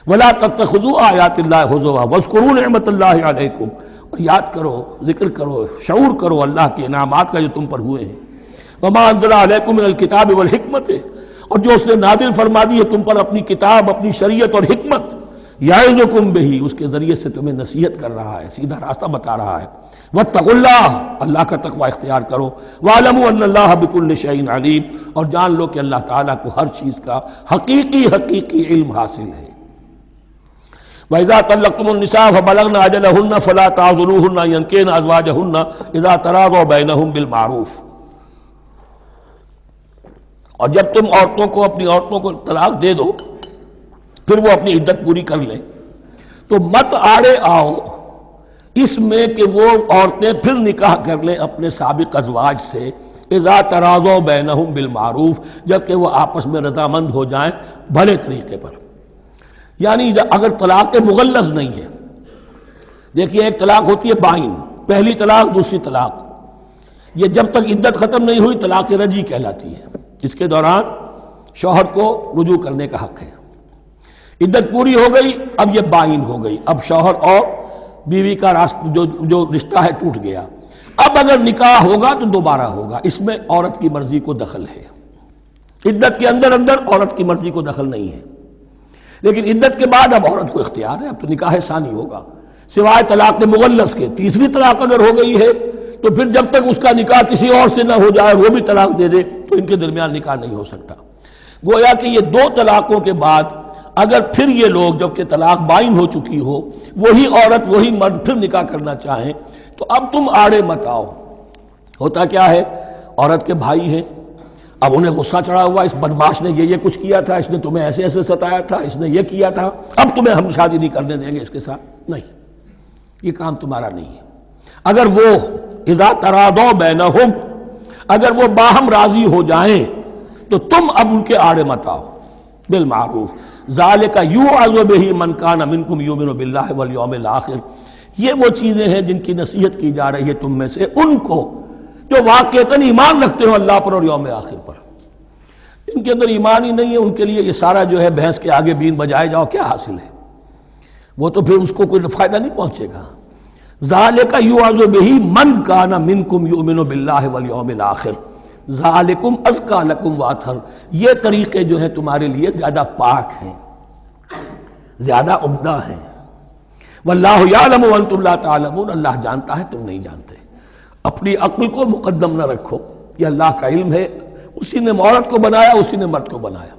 ولا تتخذوا آیات اللہ ہزوا واذکروا نعمت اللہ علیکم، اور یاد کرو، ذکر کرو، شعور کرو اللہ کے انعامات کا جو تم پر ہوئے ہیں۔ وما انزل علیکم من الکتاب والحکمت، اور جو اس نے نازل فرما دی ہے تم پر اپنی کتاب، اپنی شریعت اور حکمت، یعظکم بہ، اس کے ذریعے سے تمہیں نصیحت کر رہا ہے، سیدھا راستہ بتا رہا ہے۔ واتقوا اللہ، اللہ کا تقوی اختیار کرو۔ واعلموا ان اللہ بکل شیء علیم، اور جان لو کہ اللہ تعالیٰ کو ہر چیز کا حقیقی علم حاصل ہے۔ وَإِذَا طَلَّقْتُمُ النِّسَاءَ فَبَلَغْنَ أَجَلَهُنَّ فَلَا تَعْضُلُوهُنَّ أَن يَنكِحْنَ أَزْوَاجَهُنَّ إِذَا تَرَاضَوْا بَيْنَهُم بِالْمَعْرُوفِ، اور جب تم عورتوں کو، اپنی عورتوں کو طلاق دے دو پھر وہ اپنی عدت پوری کر لیں، تو مت آڑے آؤ اس میں کہ وہ عورتیں پھر نکاح کر لیں اپنے سابق ازواج سے، اذا تراضوا بینہم بالمعروف، جبکہ وہ آپس میں رضامند ہو جائیں بھلے طریقے پر۔ یعنی اگر طلاق مغلظ نہیں ہے، دیکھیے ایک طلاق ہوتی ہے بائن، پہلی طلاق دوسری طلاق، یہ جب تک عدت ختم نہیں ہوئی طلاق رجعی کہلاتی ہے، اس کے دوران شوہر کو رجوع کرنے کا حق ہے۔ عدت پوری ہو گئی، اب یہ بائن ہو گئی، اب شوہر اور بیوی کا جو رشتہ ہے ٹوٹ گیا۔ اب اگر نکاح ہوگا تو دوبارہ ہوگا، اس میں عورت کی مرضی کو دخل ہے، عدت کے اندر عورت کی مرضی کو دخل نہیں ہے، لیکن عدت کے بعد اب عورت کو اختیار ہے، اب تو نکاح ثانی ہوگا، سوائے طلاق مغلظ کے۔ تیسری طلاق اگر ہو گئی ہے تو پھر جب تک اس کا نکاح کسی اور سے نہ ہو جائے، وہ بھی طلاق دے دے، تو ان کے درمیان نکاح نہیں ہو سکتا۔ گویا کہ یہ دو طلاقوں کے بعد اگر پھر یہ لوگ جبکہ طلاق بائن ہو چکی ہو وہی عورت وہی مرد پھر نکاح کرنا چاہیں تو اب تم آڑے مت آؤ۔ ہوتا کیا ہے، عورت کے بھائی ہیں، اب انہیں غصہ چڑھا ہوا، اس بدماش نے یہ کچھ کیا تھا، اس نے تمہیں ایسے ایسے ستایا تھا، اس نے یہ کیا تھا، اب تمہیں ہم شادی نہیں کرنے دیں گے اس کے ساتھ۔ نہیں، یہ کام تمہارا نہیں ہے۔ اگر وہ اذا تراضوا بینہم، اگر وہ باہم راضی ہو جائیں تو تم اب ان کے آڑے مت آؤ۔ بالمعروف ذالک یوعظ بہ من کان منکم یؤمن باللہ والیوم الآخر، یہ وہ چیزیں ہیں جن کی نصیحت کی جا رہی ہے تم میں سے ان کو جو واقعتاً ایمان رکھتے ہو اللہ پر اور یوم آخر پر۔ ان کے اندر ایمان ہی نہیں ہے، ان کے لیے یہ سارا جو ہے بھینس کے آگے بین بجائے جاؤ کیا حاصل ہے، وہ تو پھر اس کو کوئی فائدہ نہیں پہنچے گا۔ ذالک یوعظ بہ من کان منکم یؤمن باللہ والیوم الآخر ذالکم ازکی لکم واطہر، یہ طریقے جو ہیں تمہارے لیے زیادہ پاک ہیں، زیادہ عمدہ ہیں۔ واللہ یعلم وانتم لا تعلمون، اللہ جانتا ہے تم نہیں جانتے۔ اپنی عقل کو مقدم نہ رکھو، یہ اللہ کا علم ہے، اسی نے عورت کو بنایا، اسی نے مرد کو بنایا،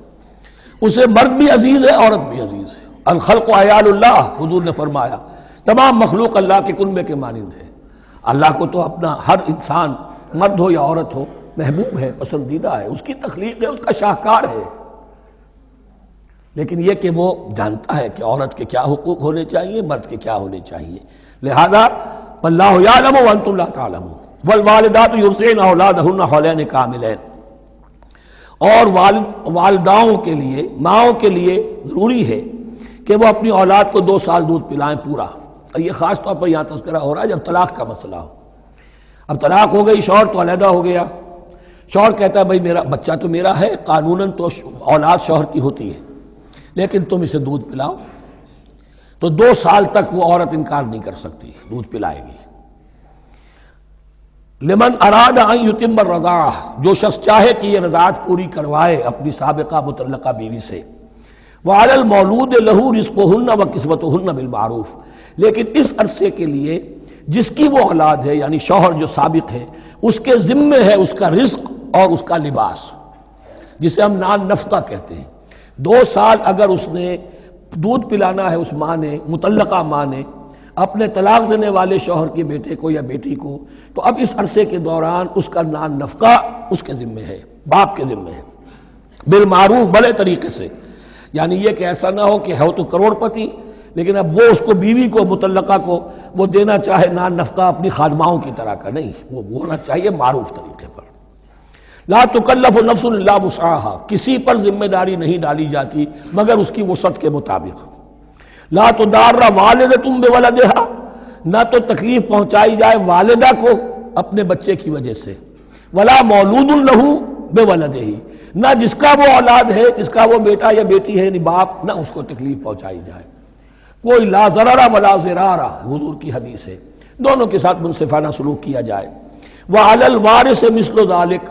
اسے مرد بھی عزیز ہے عورت بھی عزیز ہے۔ الخلق عیال اللہ، حضور نے فرمایا تمام مخلوق اللہ کے کنبے کے مانند ہے۔ اللہ کو تو اپنا ہر انسان مرد ہو یا عورت ہو محبوب ہے، پسندیدہ ہے، اس کی تخلیق ہے، اس کا شاہکار ہے، لیکن یہ کہ وہ جانتا ہے کہ عورت کے کیا حقوق ہونے چاہیے، مرد کے کیا ہونے چاہیے۔ لہذا واللہ یعلم وانتم لا تعلمون والوالدات یرضعن اولادہن حولین کاملین، اور والداؤں کے لیے، ماؤں کے لیے ضروری ہے کہ وہ اپنی اولاد کو 2 سال دودھ پلائیں پورا۔ یہ خاص طور پر یہاں تذکرہ ہو رہا ہے جب طلاق کا مسئلہ ہو۔ اب طلاق ہو گئی، شوہر تو علیحدہ ہو گیا، شوہر کہتا ہے بھائی میرا بچہ تو میرا ہے، قانوناً تو اولاد شوہر کی ہوتی ہے، لیکن تم اسے دودھ پلاؤ، تو 2 سال تک وہ عورت انکار نہیں کر سکتی، دودھ پلائے گی۔ لمن اراد ان یتم الرضاعہ، جو شخص چاہے کہ یہ رضاعت پوری کروائے اپنی سابقہ مطلقہ بیوی سے۔ وعلی المولود لہ رزقہن وکسوتہن بالمعروف، لیکن اس عرصے کے لیے جس کی وہ اولاد ہے یعنی شوہر جو سابق ہے اس کے ذمے ہے اس کا رزق اور اس کا لباس، جسے ہم نان نفقہ کہتے ہیں۔ 2 سال اگر اس نے دودھ پلانا ہے اس ماں نے، مطلقہ ماں نے اپنے طلاق دینے والے شوہر کے بیٹے کو یا بیٹی کو، تو اب اس عرصے کے دوران اس کا نان نفقہ اس کے ذمے ہے، باپ کے ذمے ہے، بالمعروف، بڑے طریقے سے۔ یعنی یہ کہ ایسا نہ ہو کہ ہو تو کروڑ پتی لیکن اب وہ اس کو بیوی کو مطلقہ کو وہ دینا چاہے نان نفقہ اپنی خادماؤں کی طرح کا، نہیں، وہ ہونا چاہیے معروف طریقے پر۔ لا تکلف نفس الا وسعها، کسی پر ذمہ داری نہیں ڈالی جاتی مگر اس کی وسعت کے مطابق۔ لا تضار والدۃ بولدہا، نہ تو تکلیف پہنچائی جائے والدہ کو اپنے بچے کی وجہ سے، ولا مولود لہ بولدہ، نہ جس کا وہ اولاد ہے، جس کا وہ بیٹا یا بیٹی ہے یعنی باپ، نہ اس کو تکلیف پہنچائی جائے۔ کوئی لا ضرر ولا ضرار، حضور کی حدیث ہے، دونوں کے ساتھ منصفانہ سلوک کیا جائے۔ وعلی الوارث مثل ذلک،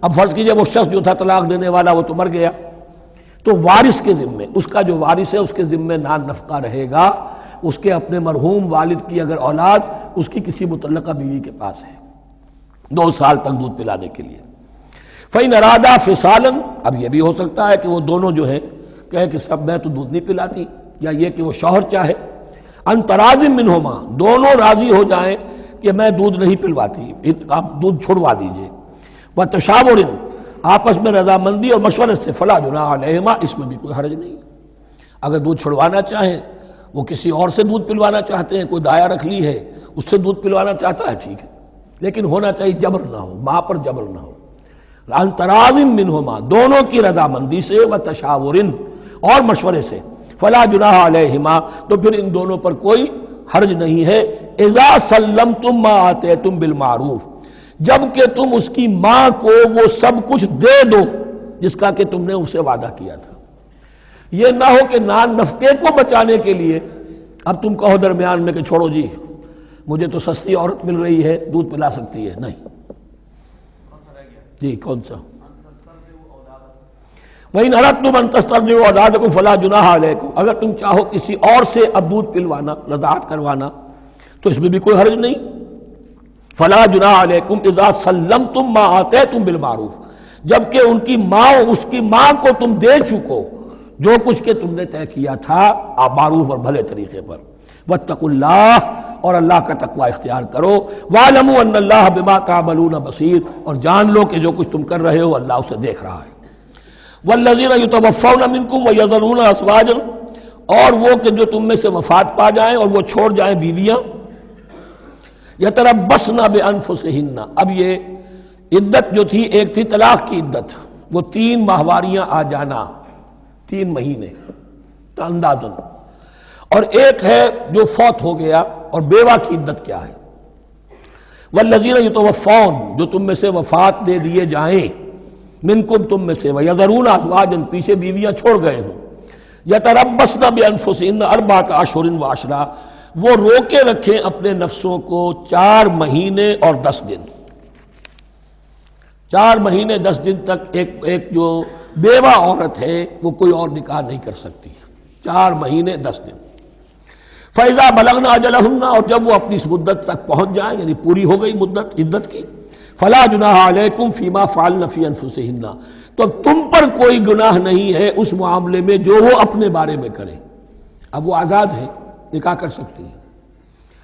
اب فرض کیجئے وہ شخص جو تھا طلاق دینے والا وہ تو مر گیا، تو وارث کے ذمے، اس کا جو وارث ہے اس کے ذمے نان نفقہ رہے گا، اس کے اپنے مرحوم والد کی اگر اولاد اس کی کسی مطلقہ بیوی کے پاس ہے 2 سال تک دودھ پلانے کے لیے۔ فَإِنْ أَرَادَا فِصَالًا، اب یہ بھی ہو سکتا ہے کہ وہ دونوں جو ہیں کہیں کہ سب میں تو دودھ نہیں پلاتی، یا یہ کہ وہ شوہر چاہے ان تراض منہما، دونوں راضی ہو جائیں کہ میں دودھ نہیں پلواتی، آپ دودھ چھڑوا دیجئے، وتشاور، آپس میں رضامندی اور مشورے سے، فلا جناح علیہما، اس میں بھی کوئی حرج نہیں۔ اگر دودھ چھڑوانا چاہیں، وہ کسی اور سے دودھ پلوانا چاہتے ہیں، کوئی دایا رکھ لی ہے اس سے دودھ پلوانا چاہتا ہے، ٹھیک ہے، لیکن ہونا چاہیے جبر نہ ہو، ماں پر جبر نہ ہو۔ ان تراض منہما، دونوں کی رضامندی سے، وتشاور، اور مشورے سے، فلا جناح علیہما، تو پھر ان دونوں پر کوئی حرج نہیں ہے۔ اذا سلمتم ما آتیتم بالمعروف، جب کہ تم اس کی ماں کو وہ سب کچھ دے دو جس کا کہ تم نے اسے وعدہ کیا تھا۔ یہ نہ ہو کہ نان نفقے کو بچانے کے لیے اب تم کہو درمیان میں کہ چھوڑو جی مجھے تو سستی عورت مل رہی ہے دودھ پلا سکتی ہے، نہیں جی کون سا؟ وَإِنْ أَرَدْتُمْ أَنْ تَسْتَرْضِعُوا أَوْلَادَكُمْ فَلَا جُنَاحَ عَلَيْكُمْ، اگر تم چاہو کسی اور سے اب دودھ پلوانا، رضاعت کروانا، تو اس میں بھی کوئی حرج نہیں۔ فَلَا جُنَاحَ عَلَيْكُمْ إِذَا سَلَّمْتُمْ مَا آتَيْتُمْ بِالْمَعْرُوف، جبکہ ان کی ماں، اس کی ماں کو تم دے چکو جو کچھ کہ تم نے طے کیا تھا معروف اور بھلے طریقے پر. واتقوا اللہ، اور اللہ کا تقوی اختیار کرو. واعلموا ان اللہ بما تعملون بصیر، اور جان لو کہ جو کچھ تم کر رہے ہو اللہ اسے دیکھ رہا ہے. والذین یتوفون منکم ویذرون ازواجا، اور وہ کہ جو تم میں سے وفات پا جائیں اور وہ چھوڑ جائیں بیویاں. یتربصن بانفسہن، اب یہ عدت جو تھی ایک تھی طلاق کی عدت، وہ 3 ماہواریاں آ جانا، 3 مہینے اندازن، اور ایک ہے جو فوت ہو گیا. اور بیوہ کی عدت کیا ہے؟ والذین یتوفون، جو تم میں سے وفات دے دیے جائیں، منکم تم میں سے، ویذرون ازواجا، پیچھے بیویاں چھوڑ گئے ہوں. یتربصن بانفسہن 4 اشہر و عشرہ، وہ روکے رکھیں اپنے نفسوں کو 4 مہینے اور 10 دن. 4 مہینے 10 دن تک ایک جو بیوہ عورت ہے وہ کوئی اور نکاح نہیں کر سکتی. 4 مہینے 10 دن. فَإِذَا بَلَغْنَ أَجَلَهُنَّ، اور جب وہ اپنی اس مدت تک پہنچ جائیں، یعنی پوری ہو گئی مدت عدت کی، فَلَا جُنَاحَ عَلَيْكُمْ فِي مَا فَعَلْنَ فِي أَنفُسِهِنَّ، تو اب تم پر کوئی گناہ نہیں ہے اس معاملے میں جو وہ اپنے بارے میں کریں. اب وہ آزاد ہے، نکاح کر سکتی ہے.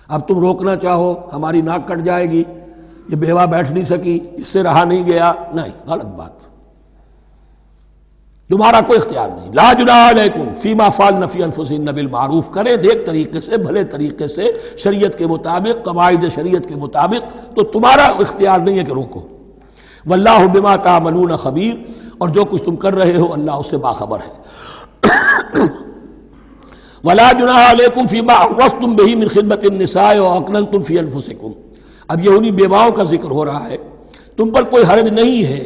اب تم روکنا چاہو ہماری ناک کٹ جائے گی، یہ بیوہ بیٹھ نہیں سکی، اس سے رہا نہیں گیا، نہیں، غلط بات، تمہارا کوئی اختیار نہیں. لا جناح علیکم فیما فعلن فی انفسہن بالمعروف، کریں نیک طریقے سے، بھلے طریقے سے، شریعت کے مطابق، قواعد شریعت کے مطابق، تو تمہارا اختیار نہیں ہے کہ روکو. واللہ بما تعملون خبیر، اور جو کچھ تم کر رہے ہو اللہ اس سے باخبر ہے. ولا جناح علیکم فیما عرضتم بہ من خدمۃ النساء واکننتم فی انفسکم، اب یہ انہی بیواؤں کا ذکر ہو رہا ہے. تم پر کوئی حرج نہیں ہے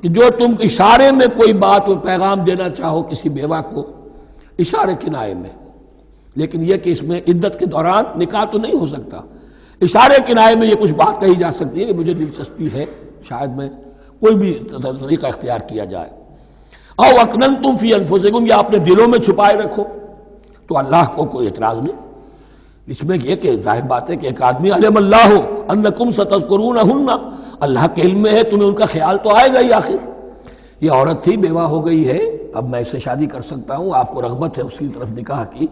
کہ جو تم اشارے میں کوئی بات و پیغام دینا چاہو کسی بیوہ کو، اشارے کنائے میں، لیکن یہ کہ اس میں عدت کے دوران نکاح تو نہیں ہو سکتا. اشارے کنائے میں یہ کچھ بات کہی جا سکتی ہے کہ مجھے دلچسپی ہے، شاید میں کوئی بھی طریقہ اختیار کیا جائے. او اکننتم فی انفسکم، یا اپنے دلوں میں چھپائے رکھو، تو اللہ کو کوئی اعتراض نہیں. اس میں یہ کہ ظاہر بات ہے کہ ایک آدمی علم اللہ انکم ستذکرونہن، اللہ کے علم میں ہے تمہیں ان کا خیال تو آئے گا ہی. آخر یہ عورت تھی، بیوہ ہو گئی ہے، اب میں اس سے شادی کر سکتا ہوں، آپ کو رغبت ہے اس کی طرف نکاح کی،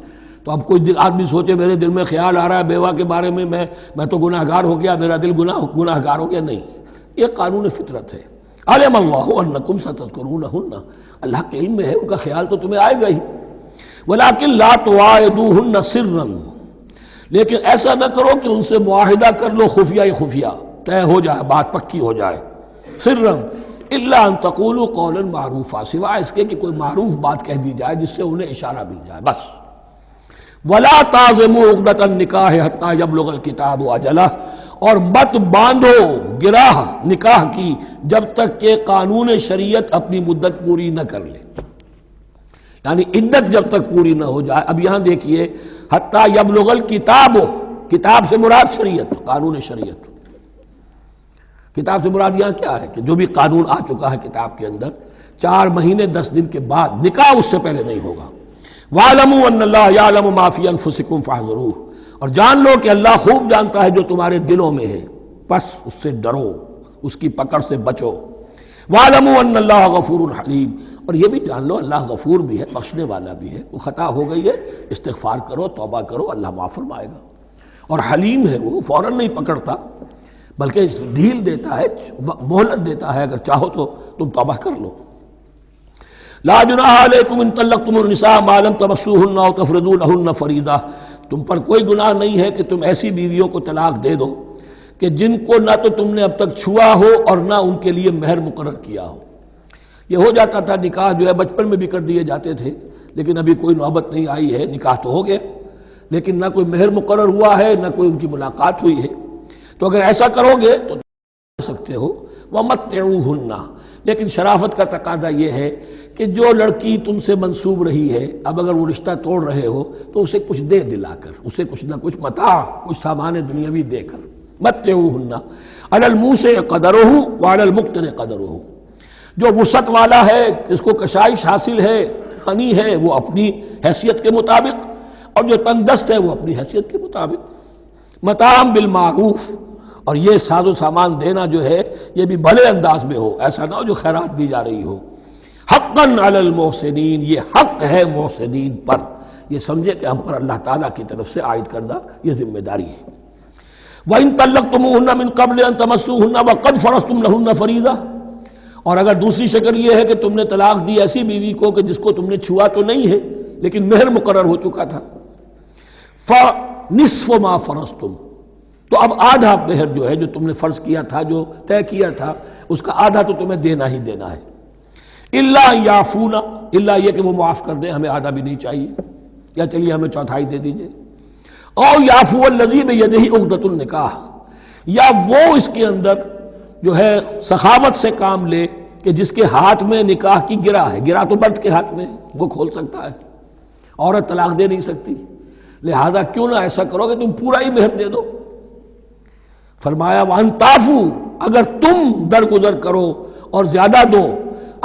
تو اب کوئی آدمی سوچے میرے دل میں خیال آ رہا ہے بیوہ کے بارے میں، میں تو گناہ گار ہو گیا، میرا دل گناہ گار ہو گیا، نہیں، یہ قانون فطرت ہے. علم اللہ انکم ستذکرونہن، اللہ کے علم میں ہے ان کا خیال تو تمہیں آئے گا ہی. ولیکن لا تواعدوہن سرا، لیکن ایسا نہ کرو کہ ان سے معاہدہ کر لو خفیہ، طے ہو جائے، بات پکی ہو جائے. سرا الا ان تقولوا قولا معروفا، سوائے اس کے کہ کوئی معروف بات کہہ دی جائے جس سے انہیں اشارہ مل جائے، بس. ولا تعزموا عقدۃ النکاح حتی یبلغ الکتاب اجلہ، اور مت باندھو گراہ نکاح کی جب تک کہ قانون شریعت اپنی مدت پوری نہ کر لے، یعنی عدت جب تک پوری نہ ہو جائے. اب یہاں دیکھیے حتی یبلغ الکتاب، کتاب سے مراد شریعت، قانون شریعت. کتاب سے مراد یہاں کیا ہے کہ جو بھی قانون آ چکا ہے کتاب کے اندر، 4 مہینے 10 دن کے بعد نکاح اس سے پہلے نہیں ہوگا. وَاعْلَمُوا أَنَّ اللَّهَ يَعْلَمُ مَا فِي أَنفُسِكُمْ فَاحْذَرُوهُ، اور جان لو کہ اللہ خوب جانتا ہے جو تمہارے دلوں میں ہے، پس اس سے ڈرو، اس کی پکڑ سے بچو. وَاعْلَمُوا أَنَّ اللَّهَ غَفُورٌ حَلِيمٌ، اور یہ بھی جان لو اللہ غفور بھی ہے، بخشنے والا بھی ہے. وہ خطا ہو گئی ہے، استغفار کرو، توبہ کرو، اللہ معاف فرمائے گا. اور حلیم ہے، وہ فوراً نہیں پکڑتا بلکہ ڈھیل دیتا ہے، مہلت دیتا ہے، اگر چاہو تو تم توبہ کر لو. لا جناح علیکم ان طلقتم النساء ما لم تمسوهن او تفرضوا لهن فریضہ، تم پر کوئی گناہ نہیں ہے کہ تم ایسی بیویوں کو طلاق دے دو کہ جن کو نہ تو تم نے اب تک چھوا ہو اور نہ ان کے لیے مہر مقرر کیا ہو. یہ ہو جاتا تھا نکاح جو ہے بچپن میں بھی کر دیے جاتے تھے، لیکن ابھی کوئی نوبت نہیں آئی ہے، نکاح تو ہو گیا لیکن نہ کوئی مہر مقرر ہوا ہے، نہ کوئی ان کی ملاقات ہوئی ہے. تو اگر ایسا کرو گے تو سکتے ہو. وَمَتِّعُوهُنَّ، لیکن شرافت کا تقاضا یہ ہے کہ جو لڑکی تم سے منسوب رہی ہے، اب اگر وہ رشتہ توڑ رہے ہو تو اسے کچھ دے دلا کر، اسے کچھ نہ کچھ متاع، کچھ سامان دنیاوی دے کر. مَتِّعُوهُنَّ عَلَى الْمُوسِعِ قَدَرُهُ وَعَلَى الْمُقْتِرِ قَدَرُهُ، جو وسعت والا ہے، جس کو کشائش حاصل ہے، غنی ہے، وہ اپنی حیثیت کے مطابق، اور جو تنگ دست ہے وہ اپنی حیثیت کے مطابق. متاعًا بالمعروف، اور یہ ساز و سامان دینا جو ہے یہ بھی بھلے انداز میں ہو، ایسا نہ ہو جو خیرات دی جا رہی ہو. حقاً حقا علی المحسنین، یہ حق ہے محسنین پر، یہ سمجھے کہ ہم پر اللہ تعالیٰ کی طرف سے عائد کردہ یہ ذمہ داری ہے۔ وَإِن طَلَّقْتُمُوهُنَّ مِن قَبْلِ أَن تَمَسُّوهُنَّ وَقَدْ فَرَضْتُمْ لَهُنَّ فَرِيضَةً، اور اگر دوسری شکل یہ ہے کہ تم نے طلاق دی ایسی بیوی کو کہ جس کو تم نے چھوا تو نہیں ہے لیکن مہر مقرر ہو چکا تھا، فَنِصْفُ مَا فَرَضْتُمْ، تو اب آدھا مہر جو ہے جو تم نے فرض کیا تھا، جو طے کیا تھا، اس کا آدھا تو تمہیں دینا ہی دینا ہے۔ الا یعفون، الا یہ کہ وہ معاف کر دیں، ہمیں آدھا بھی نہیں چاہیے، یا چلیے ہمیں چوتھائی دے دیجئے۔ او یعفو الذی بیدہ عقدۃ النکاح، یا وہ اس کے اندر جو ہے سخاوت سے کام لے کہ جس کے ہاتھ میں نکاح کی گرہ ہے، گرہ تو مرد کے ہاتھ میں وہ کھول سکتا ہے، عورت طلاق دے نہیں سکتی، لہذا کیوں نہ ایسا کرو کہ تم پورا ہی مہر دے دو۔ فرمایا وَأَن تَعْفُوا، اگر تم درگزر کرو اور زیادہ دو،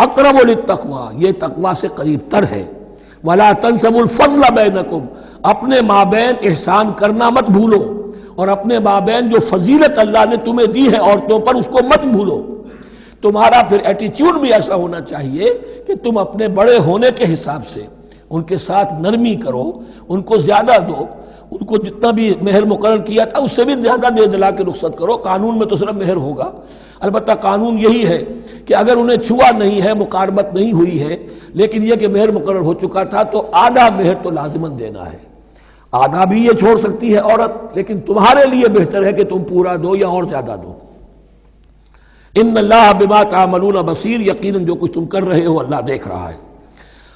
اقرب للتقویٰ، یہ تقویٰ سے قریب تر ہے۔ وَلَا تَنْسَبُوا الْفَضْلَ بَيْنَكُمْ، اپنے مابین احسان کرنا مت بھولو، اور اپنے مابین جو فضیلت اللہ نے تمہیں دی ہے عورتوں پر اس کو مت بھولو۔ تمہارا پھر ایٹیچیوڈ بھی ایسا ہونا چاہیے کہ تم اپنے بڑے ہونے کے حساب سے ان کے ساتھ نرمی کرو، ان کو زیادہ دو، ان کو جتنا بھی مہر مقرر کیا تھا اس سے بھی زیادہ دے دلا کے رخصت کرو۔ قانون میں تو صرف مہر ہوگا، البتہ قانون یہی ہے کہ اگر انہیں چھوا نہیں ہے، مقاربت نہیں ہوئی ہے، لیکن یہ کہ مہر مقرر ہو چکا تھا تو آدھا مہر تو لازماً دینا ہے۔ آدھا بھی یہ چھوڑ سکتی ہے عورت، لیکن تمہارے لیے بہتر ہے کہ تم پورا دو یا اور زیادہ دو۔ ان اللہ بما تعملون بصیر، یقیناً جو کچھ تم کر رہے ہو اللہ دیکھ رہا ہے۔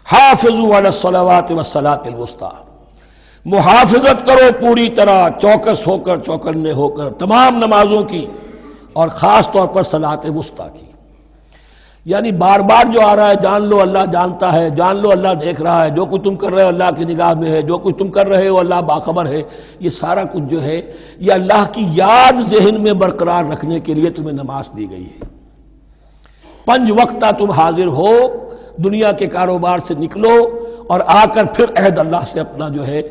حافظوا علی الصلوات والصلاۃ الوسطی، محافظت کرو پوری طرح، چوکس ہو کر، چوکنے ہو کر تمام نمازوں کی، اور خاص طور پر صلاۃ وسطیٰ کی۔ یعنی بار بار جو آ رہا ہے جان لو اللہ جانتا ہے، جان لو اللہ دیکھ رہا ہے، جو کچھ تم کر رہے ہو اللہ کی نگاہ میں ہے، جو کچھ تم کر رہے ہو اللہ باخبر ہے، یہ سارا کچھ جو ہے یہ اللہ کی یاد ذہن میں برقرار رکھنے کے لیے تمہیں نماز دی گئی ہے۔ 5 وقتہ تم حاضر ہو، دنیا کے کاروبار سے نکلو اور آ کر پھر عہد اللہ سے اپنا جو ہے،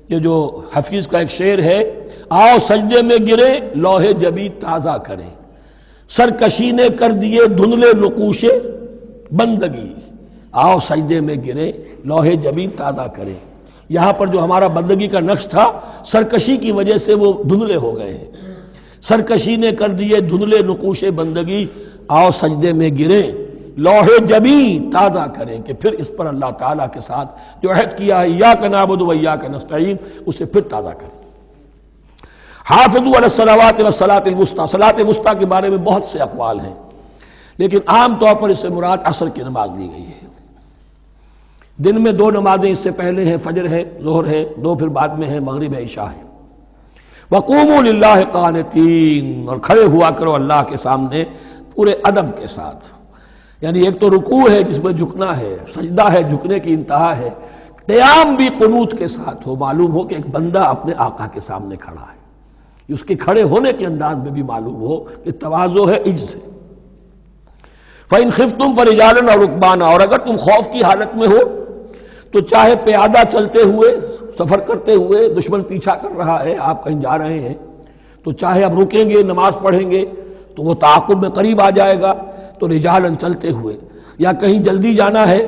یہ جو حفیظ کا ایک شعر ہے، آؤ سجدے میں گرے لوح جبی تازہ کریں، سرکشی نے کر دیے دھندلے نقوش بندگی، آؤ سجدے میں گرے لوح جبی تازہ کریں۔ یہاں پر جو ہمارا بندگی کا نقش تھا سرکشی کی وجہ سے وہ دھندلے ہو گئے ہیں۔ سرکشی نے کر دیے دھندلے نقوش بندگی، آؤ سجدے میں گریں لوح جبی تازہ کریں، کہ پھر اس پر اللہ تعالیٰ کے ساتھ جو عہد کیا ہے ایاک نعبد و ایاک نستعین اسے پھر تازہ کریں۔ حافظوا علی الصلوات والصلاۃ الوسطی، صلاۃ وسطیٰ کے بارے میں بہت سے اقوال ہیں، لیکن عام طور پر اس سے مراد عصر کی نماز لی گئی ہے۔ دن میں 2 نمازیں اس سے پہلے ہیں، فجر ہے، ظہر ہے، 2 پھر بعد میں ہیں، مغرب ہے، عشاء ہے۔ وقوموا للہ قانتین، اور کھڑے ہوا کرو اللہ کے سامنے پورے ادب کے ساتھ، یعنی ایک تو رکوع ہے جس میں جھکنا ہے، سجدہ ہے جھکنے کی انتہا ہے، قیام بھی قنوت کے ساتھ ہو، معلوم ہو کہ ایک بندہ اپنے آقا کے سامنے کھڑا ہے، اس کے کھڑے ہونے کے انداز میں بھی معلوم ہو کہ تواضع ہے، عجز ہے۔ فَإِنْ خِفْتُمْ فَرِجَالًا أَوْ رُكْبَانًا، اور اگر تم خوف کی حالت میں ہو تو چاہے پیادہ چلتے ہوئے، سفر کرتے ہوئے، دشمن پیچھا کر رہا ہے، آپ کہیں جا رہے ہیں تو چاہے اب رکیں گے نماز پڑھیں گے تو وہ تعاقب میں قریب آ جائے گا تو رجالن چلتے ہوئے، یا کہیں جلدی جانا ہے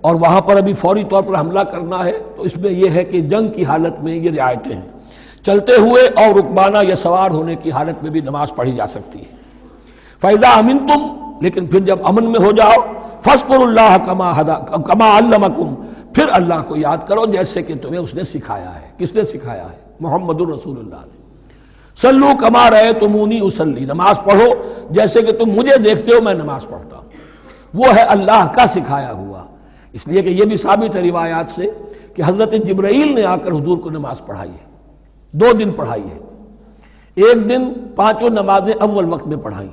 اور وہاں پر ابھی فوری طور پر حملہ کرنا ہے تو اس میں یہ ہے کہ جنگ کی حالت میں یہ رعایتیں ہیں، چلتے ہوئے اور رکبانہ یا سوار ہونے کی حالت میں بھی نماز پڑھی جا سکتی ہے۔ فَإِذَا أَمِنْتُمْ، لیکن پھر جب امن میں ہو جاؤ، فَاذْكُرُوا اللَّهَ كَمَا عَلَّمَكُمْ، پھر اللہ کو یاد کرو جیسے کہ تمہیں اس نے سکھایا ہے۔ کس نے سکھایا ہے؟ محمد الرسول اللہ نے۔ صلو کما رأیتمونی اصلی، نماز پڑھو جیسے کہ تم مجھے دیکھتے ہو میں نماز پڑھتا ہوں۔ وہ ہے اللہ کا سکھایا ہوا، اس لیے کہ یہ بھی ثابت ہے روایات سے کہ حضرت جبرائیل نے آ کر حضور کو نماز پڑھائی ہے، 2 دن پڑھائی ہے۔ ایک دن 5 نمازیں اول وقت میں پڑھائیں،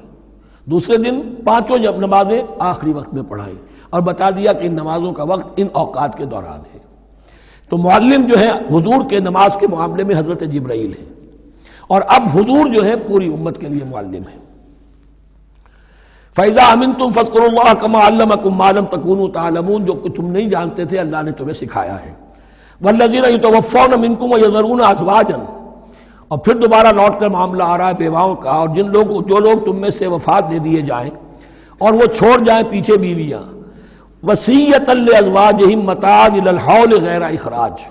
دوسرے دن 5 نمازیں آخری وقت میں پڑھائیں، اور بتا دیا کہ ان نمازوں کا وقت ان اوقات کے دوران ہے۔ تو معلم جو ہے حضور کے نماز کے معاملے میں حضرت جبرائیل ہے، اور اب حضور جو ہے پوری امت کے لیے معلم ہے۔ فَإِذَا أَمِنْتُمْ فَاذْكُرُوا اللَّهَ كَمَا عَلَّمَكُمْ مَا لَمْ تَكُونُوا تَعْلَمُونَ، جو کہ تم نہیں جانتے تھے اللہ نے تمہیں سکھایا ہے۔ وَالَّذِينَ يُتَوَفَّوْنَ مِنْكُمْ وَيَذَرُونَ أَزْوَاجًا، اور پھر دوبارہ لوٹ کر معاملہ آ رہا ہے بیواؤں کا، اور جو لوگ تم میں سے وفات دے دیے جائیں اور وہ چھوڑ جائیں پیچھے بیویاں، وصیۃ لازواجہم متاعا الی الحول غیر اخراج،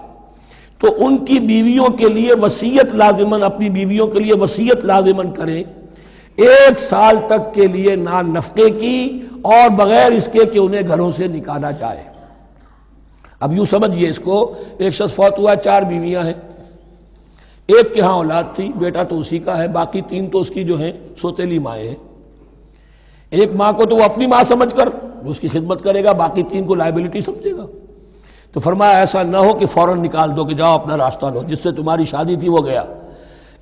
تو ان کی بیویوں کے لیے وصیت لازماً، اپنی بیویوں کے لیے وصیت لازماً کریں 1 سال تک کے لیے نان نفقے کی، اور بغیر اس کے کہ انہیں گھروں سے نکالا جائے۔ اب یوں سمجھیے اس کو، ایک شخص فوت ہوا، 4 بیویاں ہیں، ایک کے ہاں اولاد تھی، بیٹا تو اسی کا ہے، باقی 3 تو اس کی جو ہیں سوتیلی مائیں ہیں۔ ایک ماں کو تو وہ اپنی ماں سمجھ کر اس کی خدمت کرے گا، باقی 3 کو لائبلٹی سمجھے گا۔ تو فرمایا ایسا نہ ہو کہ فوراً نکال دو کہ جاؤ اپنا راستہ لو، جس سے تمہاری شادی تھی وہ گیا۔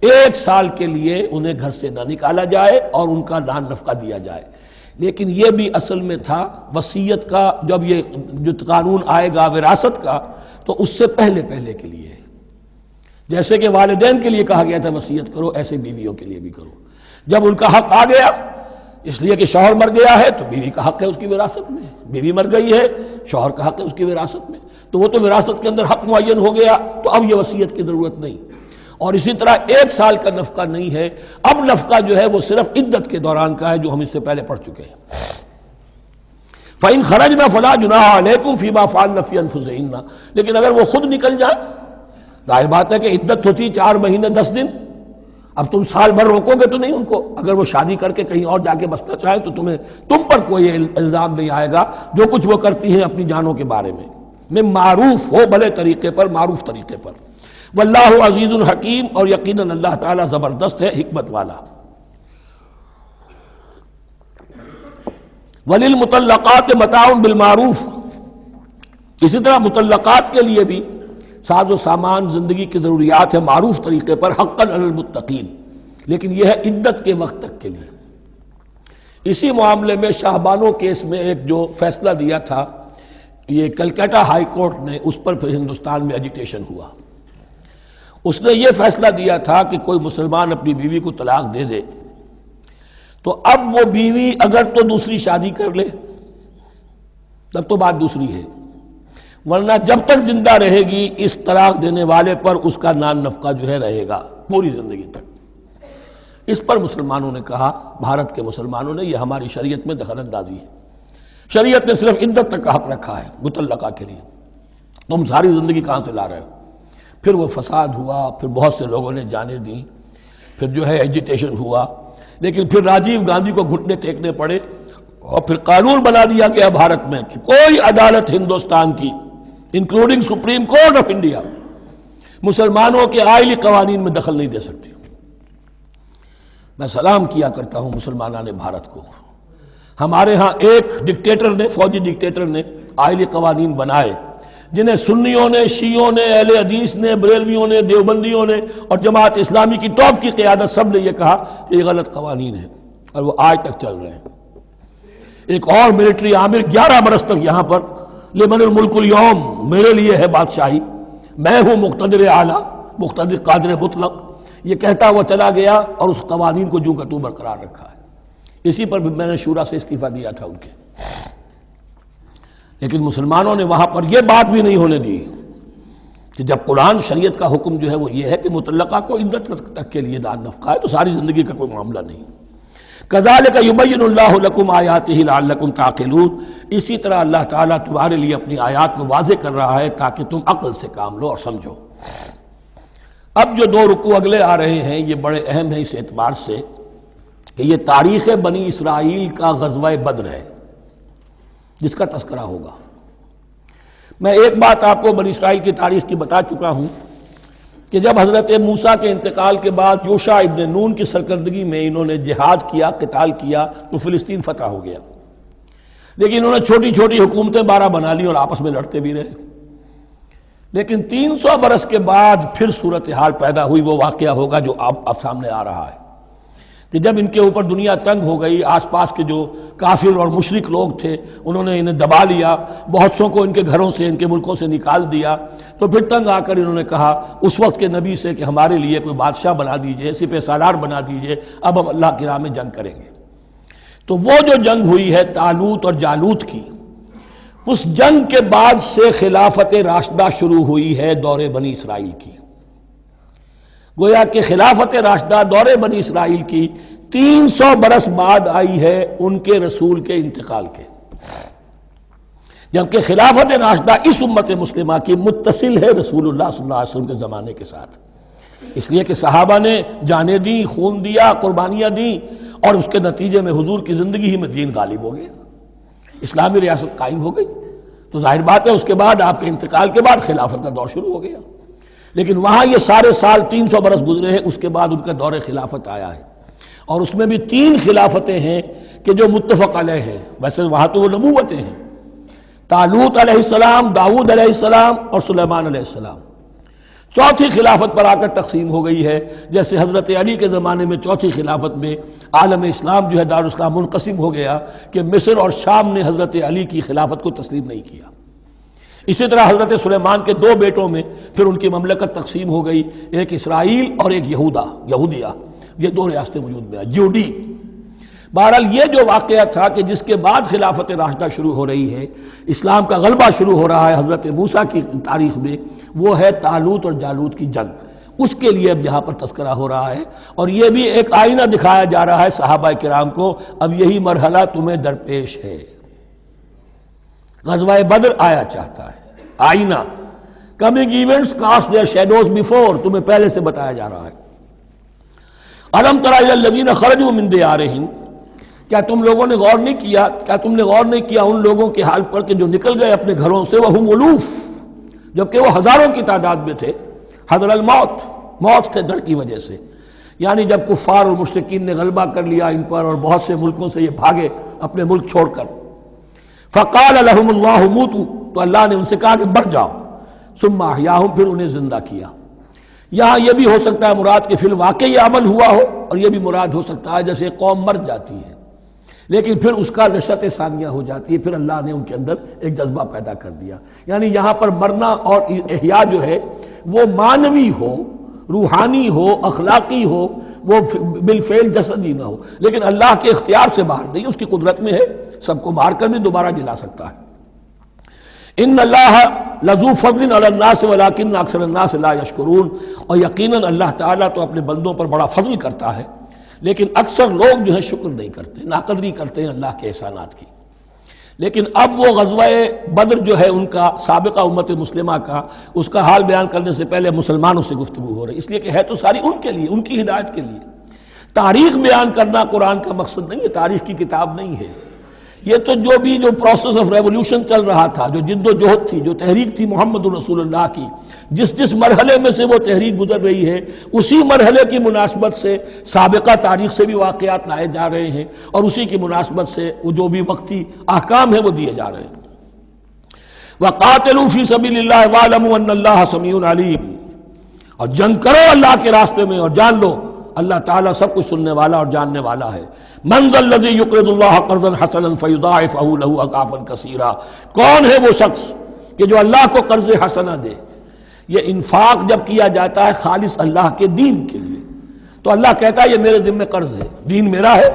1 سال کے لیے انہیں گھر سے نہ نکالا جائے اور ان کا نان نفقہ دیا جائے۔ لیکن یہ بھی اصل میں تھا وصیت کا، جب یہ جو قانون آئے گا وراثت کا تو اس سے پہلے کے لیے ہے۔ جیسے کہ والدین کے لیے کہا گیا تھا وصیت کرو، ایسے بیویوں کے لیے بھی کرو۔ جب ان کا حق آ گیا، اس لیے کہ شوہر مر گیا ہے تو بیوی کا حق ہے اس کی وراثت میں، بیوی مر گئی ہے شوہر کا حق ہے اس کی وراثت میں، تو وہ تو وراثت کے اندر حق معین ہو گیا، تو اب یہ وصیت کی ضرورت نہیں۔ اور اسی طرح 1 سال کا نفقہ نہیں ہے، اب نفقہ جو ہے وہ صرف عدت کے دوران کا ہے، جو ہم اس سے پہلے پڑھ چکے ہیں۔ فَإِنْ خَرَجْنَ فَلَا جُنَاحَ عَلَيْكُمْ فِي مَا فَعَلْنَ فِي أَنفُسِهِنَّ، لیکن اگر وہ خود نکل جائیں، ظاہر بات ہے کہ عدت ہوتی 4 مہینے 10 دن، اب تم سال بھر روکو گے تو نہیں ان کو، اگر وہ شادی کر کے کہیں اور جا کے بسنا چاہیں تو تم پر کوئی الزام نہیں آئے گا، جو کچھ وہ کرتی ہیں اپنی جانوں کے بارے میں معروف ہو، بھلے طریقے پر، معروف طریقے پر۔ واللہ عزیز الحکیم، اور یقیناً اللہ تعالیٰ زبردست ہے، حکمت والا۔ وللمطلقات متاع بالمعروف، اسی طرح مطلقات کے لیے بھی ساز و سامان زندگی کی ضروریات ہے معروف طریقے پر، حقاً علی المتقین، لیکن یہ ہے عدت کے وقت تک کے لیے۔ اسی معاملے میں شاہ بانو کیس میں ایک جو فیصلہ دیا تھا، یہ کلکتہ ہائی کورٹ نے، اس پر پھر ہندوستان میں ایجیٹیشن ہوا۔ اس نے یہ فیصلہ دیا تھا کہ کوئی مسلمان اپنی بیوی کو طلاق دے دے تو اب وہ بیوی اگر تو دوسری شادی کر لے تب تو بات دوسری ہے، ورنہ جب تک زندہ رہے گی اس طلاق دینے والے پر اس کا نان نفقہ جو ہے رہے گا پوری زندگی تک۔ اس پر مسلمانوں نے کہا، بھارت کے مسلمانوں نے، یہ ہماری شریعت میں دخل اندازی ہے، شریعت نے صرف عدت تک کا حق رکھا ہے مطلقہ کے لیے، تم ساری زندگی کہاں سے لا رہے ہو؟ پھر وہ فساد ہوا، پھر بہت سے لوگوں نے جانیں دیں، پھر جو ہے ایجیٹیشن ہوا، لیکن پھر راجیو گاندھی کو گھٹنے ٹیکنے پڑے، اور پھر قانون بنا دیا گیا بھارت میں کہ کوئی عدالت ہندوستان کی including supreme court of India مسلمانوں کے آئلی قوانین میں دخل نہیں دے سکتی۔ میں سلام کیا کرتا ہوں مسلمانان بھارت کو، ہمارے ہاں ایک ڈکٹیٹر نے، فوجی ڈکٹیٹر نے آئلی قوانین بنائے، جنہیں سنیوں نے، شیعوں نے، اہل حدیث نے، بریلویوں نے، دیوبندیوں نے اور جماعت اسلامی کی ٹاپ کی قیادت سب نے یہ کہا کہ یہ غلط قوانین ہیں، اور وہ آج تک چل رہے ہیں۔ ایک اور ملٹری عامر 11 برس تک یہاں پر، لمن الملک اليوم، میرے لیے ہے بادشاہی، میں ہوں مقتدر اعلیٰ، مقتدر قادر مطلق، یہ کہتا وہ چلا گیا اور اس قوانین کو جو کا تو برقرار رکھا ہے۔ اسی پر بھی میں نے شورا سے استعفیٰ دیا تھا ان کے، لیکن مسلمانوں نے وہاں پر یہ بات بھی نہیں ہونے دی کہ جب قرآن شریعت کا حکم جو ہے وہ یہ ہے کہ مطلقہ کو عدت تک کے لیے نان نفقہ ہے تو ساری زندگی کا کوئی معاملہ نہیں۔ کذالک یبین اللہ لکم آیاتہ لعلکم تعقلون، اسی طرح اللہ تعالیٰ تمہارے لیے اپنی آیات کو واضح کر رہا ہے تاکہ تم عقل سے کام لو اور سمجھو۔ اب جو 2 رکوع اگلے آ رہے ہیں یہ بڑے اہم ہیں اس اعتبار سے کہ یہ تاریخ بنی اسرائیل کا غزوہ بدر ہے جس کا تذکرہ ہوگا۔ میں ایک بات آپ کو بنی اسرائیل کی تاریخ کی بتا چکا ہوں کہ جب حضرت موسیٰ کے انتقال کے بعد یوشع ابن نون کی سرکردگی میں انہوں نے جہاد کیا، قتال کیا تو فلسطین فتح ہو گیا، لیکن انہوں نے چھوٹی چھوٹی حکومتیں 12 بنا لی اور آپس میں لڑتے بھی رہے۔ لیکن 300 برس کے بعد پھر صورتحال پیدا ہوئی، وہ واقعہ ہوگا جو اب سامنے آ رہا ہے کہ جب ان کے اوپر دنیا تنگ ہو گئی، آس پاس کے جو کافر اور مشرک لوگ تھے انہوں نے انہیں دبا لیا، بہت سو کو ان کے گھروں سے، ان کے ملکوں سے نکال دیا، تو پھر تنگ آ کر انہوں نے کہا اس وقت کے نبی سے کہ ہمارے لیے کوئی بادشاہ بنا دیجئے، سپہ سالار بنا دیجئے، اب ہم اللہ کی راہ میں جنگ کریں گے۔ تو وہ جو جنگ ہوئی ہے طالوت اور جالوت کی، اس جنگ کے بعد سے خلافت راشدہ شروع ہوئی ہے دور بنی اسرائیل کی۔ گویا کہ خلافت راشدہ دور بنی اسرائیل کی 300 برس بعد آئی ہے ان کے رسول کے انتقال کے۔ جبکہ خلافت راشدہ اس امت مسلمہ کی متصل ہے رسول اللہ صلی اللہ علیہ وسلم کے زمانے کے ساتھ، اس لیے کہ صحابہ نے جانیں دیں، خون دیا، قربانیاں دیں، اور اس کے نتیجے میں حضور کی زندگی ہی میں دین غالب ہو گیا، اسلامی ریاست قائم ہو گئی۔ تو ظاہر بات ہے اس کے بعد آپ کے انتقال کے بعد خلافت کا دور شروع ہو گیا، لیکن وہاں یہ سارے سال 300 برس گزرے ہیں، اس کے بعد ان کا دور خلافت آیا ہے، اور اس میں بھی 3 خلافتیں ہیں کہ جو متفق علیہ ہیں، ویسے وہاں تو وہ نبوتیں ہیں، طالوت علیہ السلام، داؤد علیہ السلام اور سلیمان علیہ السلام۔ چوتھی خلافت پر آ کر تقسیم ہو گئی ہے، جیسے حضرت علی کے زمانے میں چوتھی خلافت میں عالم اسلام جو ہے دارالاسلام منقسم ہو گیا کہ مصر اور شام نے حضرت علی کی خلافت کو تسلیم نہیں کیا۔ اسی طرح حضرت سلیمان کے 2 بیٹوں میں پھر ان کی مملکت تقسیم ہو گئی، ایک اسرائیل اور ایک یہودیہ، یہ 2 ریاستیں وجود میں ہیں، جیوڈی۔ بہرحال یہ جو واقعہ تھا کہ جس کے بعد خلافت راشدہ شروع ہو رہی ہے، اسلام کا غلبہ شروع ہو رہا ہے حضرت موسیٰ کی تاریخ میں، وہ ہے طالوت اور جالوت کی جنگ۔ اس کے لیے اب یہاں پر تذکرہ ہو رہا ہے، اور یہ بھی ایک آئینہ دکھایا جا رہا ہے صحابہ کرام کو، اب یہی مرحلہ تمہیں درپیش ہے۔ غزوہ بدر آیا چاہتا ہے، آئینہ، coming events cast their shadows before, تمہیں پہلے سے بتایا جا رہا ہے۔ الم تر الی الذین خرجوا من دیارہم، کیا تم لوگوں نے غور نہیں کیا، کیا تم نے غور نہیں کیا ان لوگوں کے حال پر کہ جو نکل گئے اپنے گھروں سے، وہم الوف، جبکہ وہ ہزاروں کی تعداد میں تھے، حذر الموت، موت سے ڈر کی وجہ سے، یعنی جب کفار اور مشرکین نے غلبہ کر لیا ان پر اور بہت سے ملکوں سے یہ بھاگے اپنے ملک چھوڑ کر، فقال لهم اللہ موتوا، تو اللہ نے ان سے کہا کہ مر جاؤ، ثم احیاہم، پھر انہیں زندہ کیا۔ یہاں یہ بھی ہو سکتا ہے مراد کہ فی الواقع یہ عمل ہوا ہو، اور یہ بھی مراد ہو سکتا ہے جیسے قوم مر جاتی ہے لیکن پھر اس کا نشأت ثانیہ ہو جاتی ہے، پھر اللہ نے ان کے اندر ایک جذبہ پیدا کر دیا۔ یعنی یہاں پر مرنا اور احیاء جو ہے وہ معنوی ہو، روحانی ہو، اخلاقی ہو، وہ بالفعل جسدی نہ ہو، لیکن اللہ کے اختیار سے باہر نہیں، اس کی قدرت میں ہے، سب کو مار کر بھی دوبارہ جلا سکتا ہے۔ ان اللہ لذو فضل علی الناس ولکن اکثر الناس لا یشکرون، اور یقیناً اللہ تعالیٰ تو اپنے بندوں پر بڑا فضل کرتا ہے، لیکن اکثر لوگ جو ہے شکر نہیں کرتے، ناقدری کرتے ہیں اللہ کے احسانات کی۔ لیکن اب وہ غزوہ بدر جو ہے ان کا، سابقہ امت مسلمہ کا، اس کا حال بیان کرنے سے پہلے مسلمانوں سے گفتگو ہو رہی، اس لیے کہ ہے تو ساری ان کے لیے، ان کی ہدایت کے لیے۔ تاریخ بیان کرنا قرآن کا مقصد نہیں ہے، تاریخ کی کتاب نہیں ہے یہ، تو جو پروسیس آف ریولوشن چل رہا تھا، جو جد و جہد تھی، جو تحریک تھی محمد رسول اللہ کی، جس مرحلے میں سے وہ تحریک گزر رہی ہے، اسی مرحلے کی مناسبت سے سابقہ تاریخ سے بھی واقعات لائے جا رہے ہیں، اور اسی کی مناسبت سے وہ جو بھی وقتی احکام ہیں وہ دیے جا رہے ہیں۔ وَقَاتِلُوا فِي سَبِيلِ اللَّهِ وَاعْلَمُوا أَنَّ اللَّهَ سَمِيعٌ عَلِيمٌ، اور جنگ کرو اللہ کے راستے میں، اور جان لو اللہ تعالیٰ سب کچھ سننے والا اور جاننے والا ہے۔ من ذا الذی یقرض اللہ قرضا حسنا فیضاعفہ لہ اضعافا کثیرا، کون ہے وہ شخص کہ جو اللہ کو قرض حسنہ دے؟ یہ انفاق جب کیا جاتا ہے خالص اللہ کے دین کے لیے، تو اللہ کہتا ہے یہ میرے ذمہ قرض ہے، دین میرا ہے،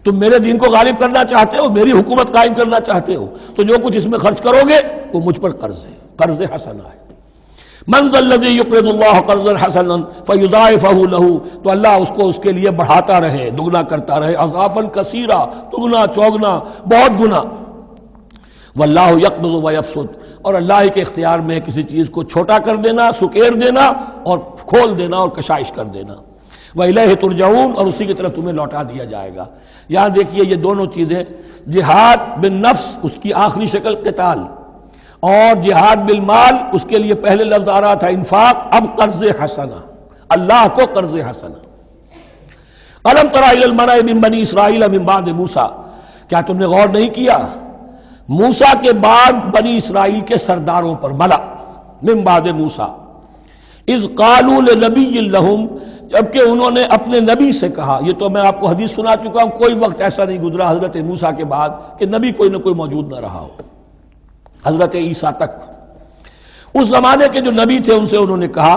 تم میرے دین کو غالب کرنا چاہتے ہو، میری حکومت قائم کرنا چاہتے ہو، تو جو کچھ اس میں خرچ کرو گے وہ مجھ پر قرض ہے، قرض حسنہ ہے۔ من ذا الذی یقرض اللہ قرضا حسنا فیضاعفہ لہ، تو اللہ اس کو اس کے لیے بڑھاتا رہے، دگنا کرتا رہے، اضعافا کثیرا، دگنا چوگنا، بہت گنا۔ واللہ یقبض ویبسط، اور اللہ کے اختیار میں کسی چیز کو چھوٹا کر دینا، سکیر دینا، اور کھول دینا اور کشائش کر دینا۔ وَإِلَيْهِ تُرْجَعُونَ، اور اسی کی طرف تمہیں لوٹا دیا جائے گا۔ یہاں دیکھیے یہ دونوں چیزیں، جہاد بالنفس اس کی آخری شکل قتال، اور جہاد بالمال اس کے لیے پہلے لفظ آ رہا تھا انفاق، اب قرض حسنہ، اللہ کو قرض حسنہ۔ الم تر الی الملأ من بنی اسرائیل من بعد موسیٰ، کیا تم نے غور نہیں کیا موسیٰ کے بعد بنی اسرائیل کے سرداروں پر، ملا من بعد موسیٰ، اذ قالوا لنبی لہم، جبکہ انہوں نے اپنے نبی سے کہا، یہ تو میں آپ کو حدیث سنا چکا ہوں، کوئی وقت ایسا نہیں گزرا حضرت موسیٰ کے بعد کہ نبی کوئی نہ کوئی موجود نہ رہا ہو، حضرت عیسیٰ تک۔ اس زمانے کے جو نبی تھے ان سے انہوں نے کہا